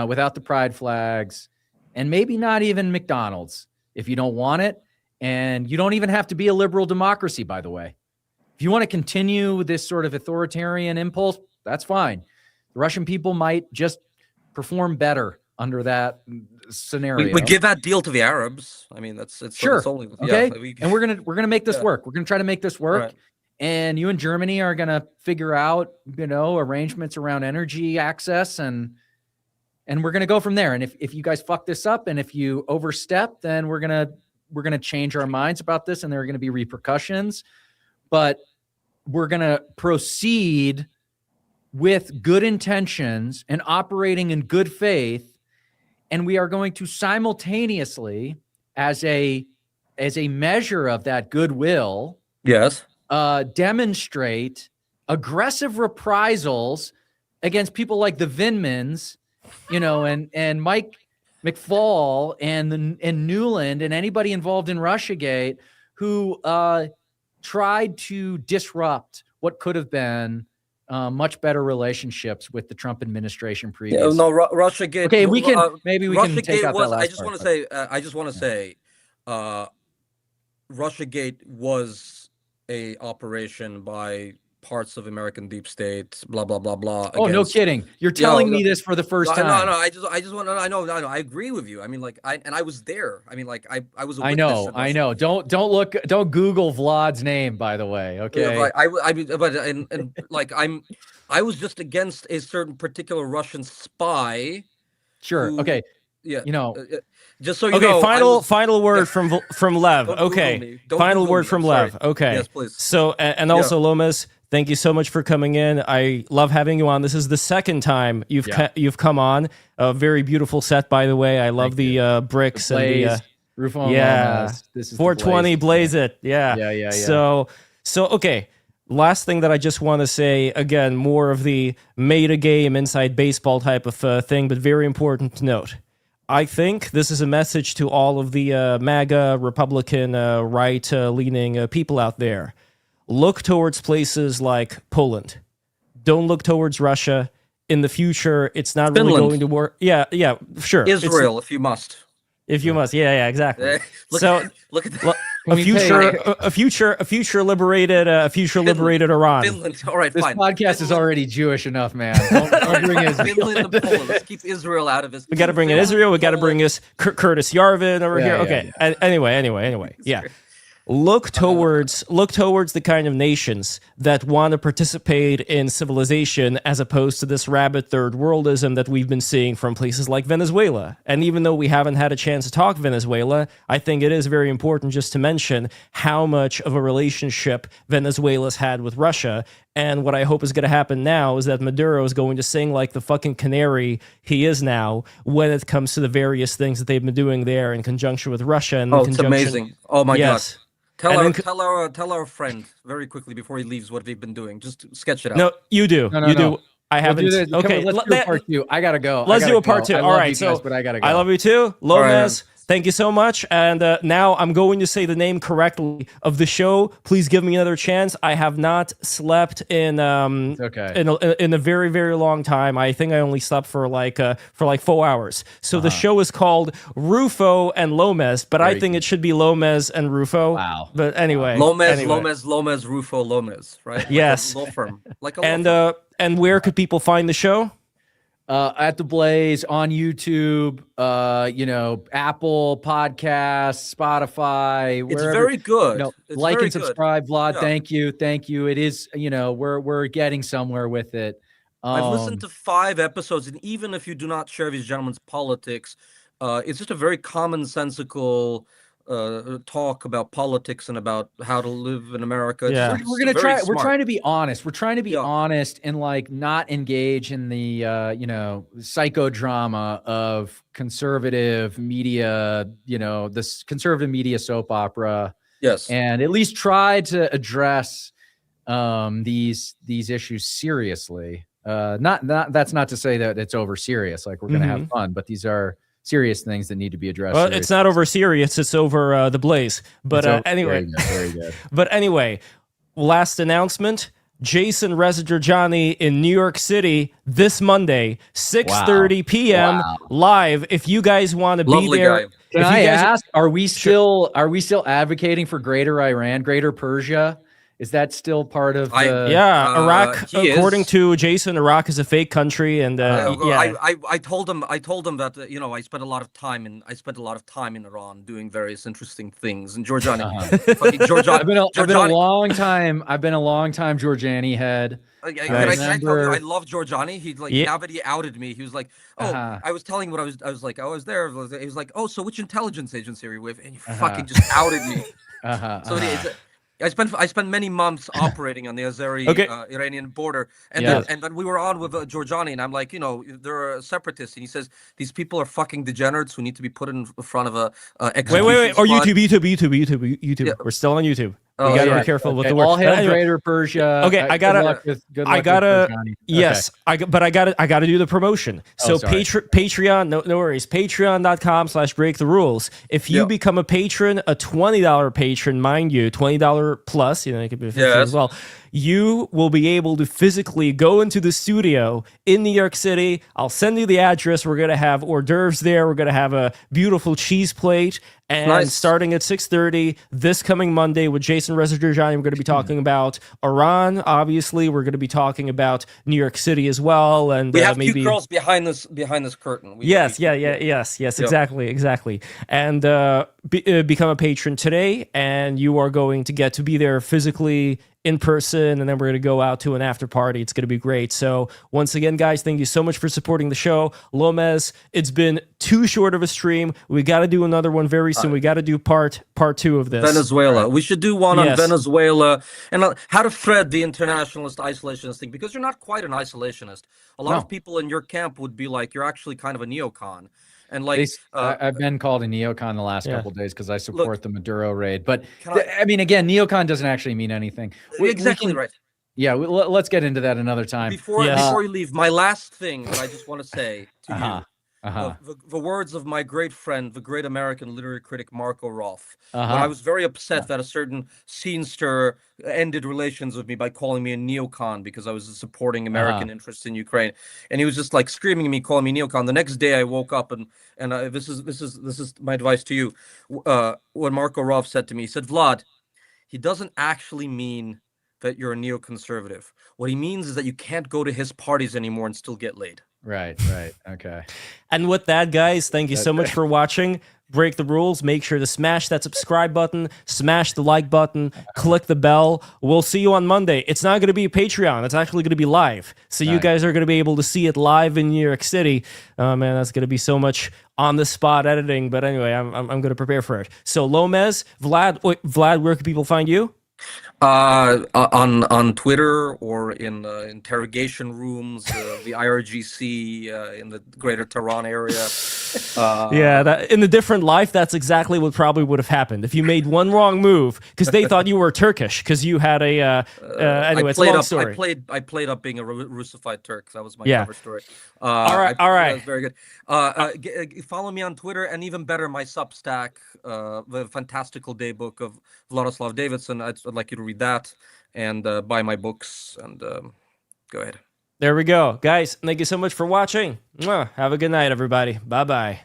without the pride flags, and maybe not even McDonald's if you don't want it. And you don't even have to be a liberal democracy, by the way. If you want to continue this sort of authoritarian impulse, that's fine. The Russian people might just perform better under that scenario. We give that deal to the Arabs. I mean, it's sure. It's only, okay. And we're gonna make this work. We're gonna try to make this work. Right. And you and Germany are gonna figure out, arrangements around energy access, and we're gonna go from there. And if you guys fuck this up and if you overstep, then we're gonna change our minds about this, and there are gonna be repercussions. But we're gonna proceed with good intentions and operating in good faith. And we are going to simultaneously, as a measure of that goodwill, yes, demonstrate aggressive reprisals against people like the Vindmans, and Mike McFaul and Newland and anybody involved in Russiagate who tried to disrupt what could have been much better relationships with the Trump administration previously. No, Russiagate. Okay, maybe we can take out that last I just want to say, Russiagate was a operation by parts of American deep state, blah blah blah blah. Oh, no kidding! You're telling me this for the first time. No. I just want to. I know. I agree with you. I mean, like, I was there. I mean, like, I was. I know. Don't Google Vlad's name, by the way. Okay. Yeah, I mean, but like, I was just against a certain particular Russian spy. Sure. Okay. Yeah. Just so you know. Final word from Lev. Okay. Final word from Lev. Okay. Yes, please. So and also Lomez, thank you so much for coming in. I love having you on. This is the second time you've come on. A very beautiful set, by the way. I love the bricks the blaze, and the roof on This is 420 blaze it. Yeah. So okay. Last thing that I just want to say, again, more of the meta game inside baseball type of thing, but very important to note. I think this is a message to all of the MAGA, Republican, right-leaning people out there. Look towards places like Poland. Don't look towards Russia. In the future, it's not Finland. really going to work. Yeah, sure. Israel, if you must. If you must, yeah, exactly. Look at that. A future liberated Iran. Finland. All right, this fine. podcast is already Jewish enough, man. Don't bring Israel. Finland and Poland. Let's keep Israel out of this. We got to bring in Israel. We got to bring us Curtis Yarvin over here. Okay. Yeah. Anyway. Yeah. Look towards the kind of nations that want to participate in civilization as opposed to this rabid third worldism that we've been seeing from places like Venezuela. And even though we haven't had a chance to talk Venezuela, I think it is very important just to mention how much of a relationship Venezuela's had with Russia. And what I hope is going to happen now is that Maduro is going to sing like the fucking canary he is now when it comes to the various things that they've been doing there in conjunction with Russia. And it's amazing. Oh my God. Tell our friend very quickly before he leaves what they've been doing. Just sketch it out. No, you do. No. Do. I haven't. Okay, let's do a part two. I gotta go. Let's do a part two. All right, but I gotta go. I love you too, Lomez. Thank you so much. And now I'm going to say the name correctly of the show. Please give me another chance. I have not slept in in a very, very long time. I think I only slept for like 4 hours. So the show is called Rufo and Lomez, but I think it should be Lomez and Rufo. Wow. But anyway. Lomez, Rufo, Lomez, right? Yes. Like a law firm. Like a law firm. And where could people find the show? At the Blaze on YouTube, Apple Podcasts, Spotify. It's very good. Like and subscribe, Vlad. Yeah. Thank you. It is, we're getting somewhere with it. I've listened to 5 episodes, and even if you do not share these gentlemen's politics, it's just a very commonsensical talk about politics and about how to live in America. Yeah. We're gonna try. Smart. We're trying to be honest. We're trying to be honest and like not engage in the psychodrama of conservative media. This conservative media soap opera. Yes, and at least try to address these issues seriously. That's not to say that it's over serious. Like we're gonna have fun, but these are serious things that need to be addressed. Well, it's not over serious. It's over the Blaze. But anyway, very good. But anyway, last announcement: Jason Rezajani in New York City this Monday, 6:30 p.m. live. If you guys want to be there, can I ask? Are we still advocating for Greater Iran, Greater Persia? Is that still part of the... Iraq, according to Jason, Iraq is a fake country, and I told him that I spent a lot of time in Iran doing various interesting things. And Giorgiani, I've been a long time Giorgiani head. I love Giorgiani. He now that he outed me, he was like, I was telling what I was like, I was there. He was like, so which intelligence agency are you with? And you fucking just outed me. I spent many months operating on the Azeri-Iranian border, and then we were on with Giorgiani, and I'm like, they're separatists, and he says these people are fucking degenerates who need to be put in front of a wait, or YouTube. Yeah. We're still on YouTube. You gotta be careful with the word. All hail Greater Persia. Okay, good luck with yes, I gotta do the promotion. So Patreon, no worries. Patreon.com/break the rules. If you become a patron, a $20 patron, mind you, $20 plus, it could be $50 as well. you will be able to physically go into the studio in New York City. I'll send you the address. We're going to have hors d'oeuvres there. We're going to have a beautiful cheese plate. And starting at 6:30 this coming Monday with Jason Rezardurjani, we're going to be talking about Iran. Obviously, we're going to be talking about New York City as well. And we have maybe two girls behind this curtain. Yes, exactly. And become a patron today, and you are going to get to be there physically in person, and then we're going to go out to an after party. It's going to be great. So once again, guys, thank you so much for supporting the show. Lomez, it's been too short of a stream. We got to do another one very soon. We got to do part 2 of this. Venezuela. We should do one on Venezuela and how to thread the internationalist isolationist thing, because you're not quite an isolationist. A lot of people in your camp would be like, you're actually kind of a neocon. And like, I've been called a neocon the last couple of days because I support the Maduro raid. But I mean, again, neocon doesn't actually mean anything. Exactly right. Yeah, let's get into that another time. Before you leave, my last thing that I just want to say to you, the words of my great friend, the great American literary critic Marco Roth. When I was very upset that a certain scenester ended relations with me by calling me a neocon because I was supporting American interests in Ukraine, and he was just like screaming at me, calling me neocon. The next day, I woke up and this is my advice to you. What Marco Roth said to me, he said, Vlad, he doesn't actually mean that you're a neoconservative. What he means is that you can't go to his parties anymore and still get laid. Right. Okay. And with that, guys, thank you so much for watching. Break the rules. Make sure to smash that subscribe button, smash the like button, click the bell. We'll see you on Monday. It's not going to be a Patreon. It's actually going to be live. So you guys are going to be able to see it live in New York City. Oh, man, that's going to be so much on-the-spot editing. But anyway, I'm going to prepare for it. So Lomez, Vlad, where can people find you? On Twitter or in interrogation rooms, the IRGC in the Greater Tehran area. That in the different life, that's exactly what probably would have happened if you made one wrong move because they thought you were Turkish because you had a. Anyway, it's a long story. I played up being a Russified Turk. That was my cover story. All right. That was very good. Follow me on Twitter, and even better, my Substack, the fantastical day book of Vlad Davidzon. I'd like you to read that and buy my books and go ahead. There we go, guys. Thank you so much for watching. Have a good night, everybody. Bye-bye.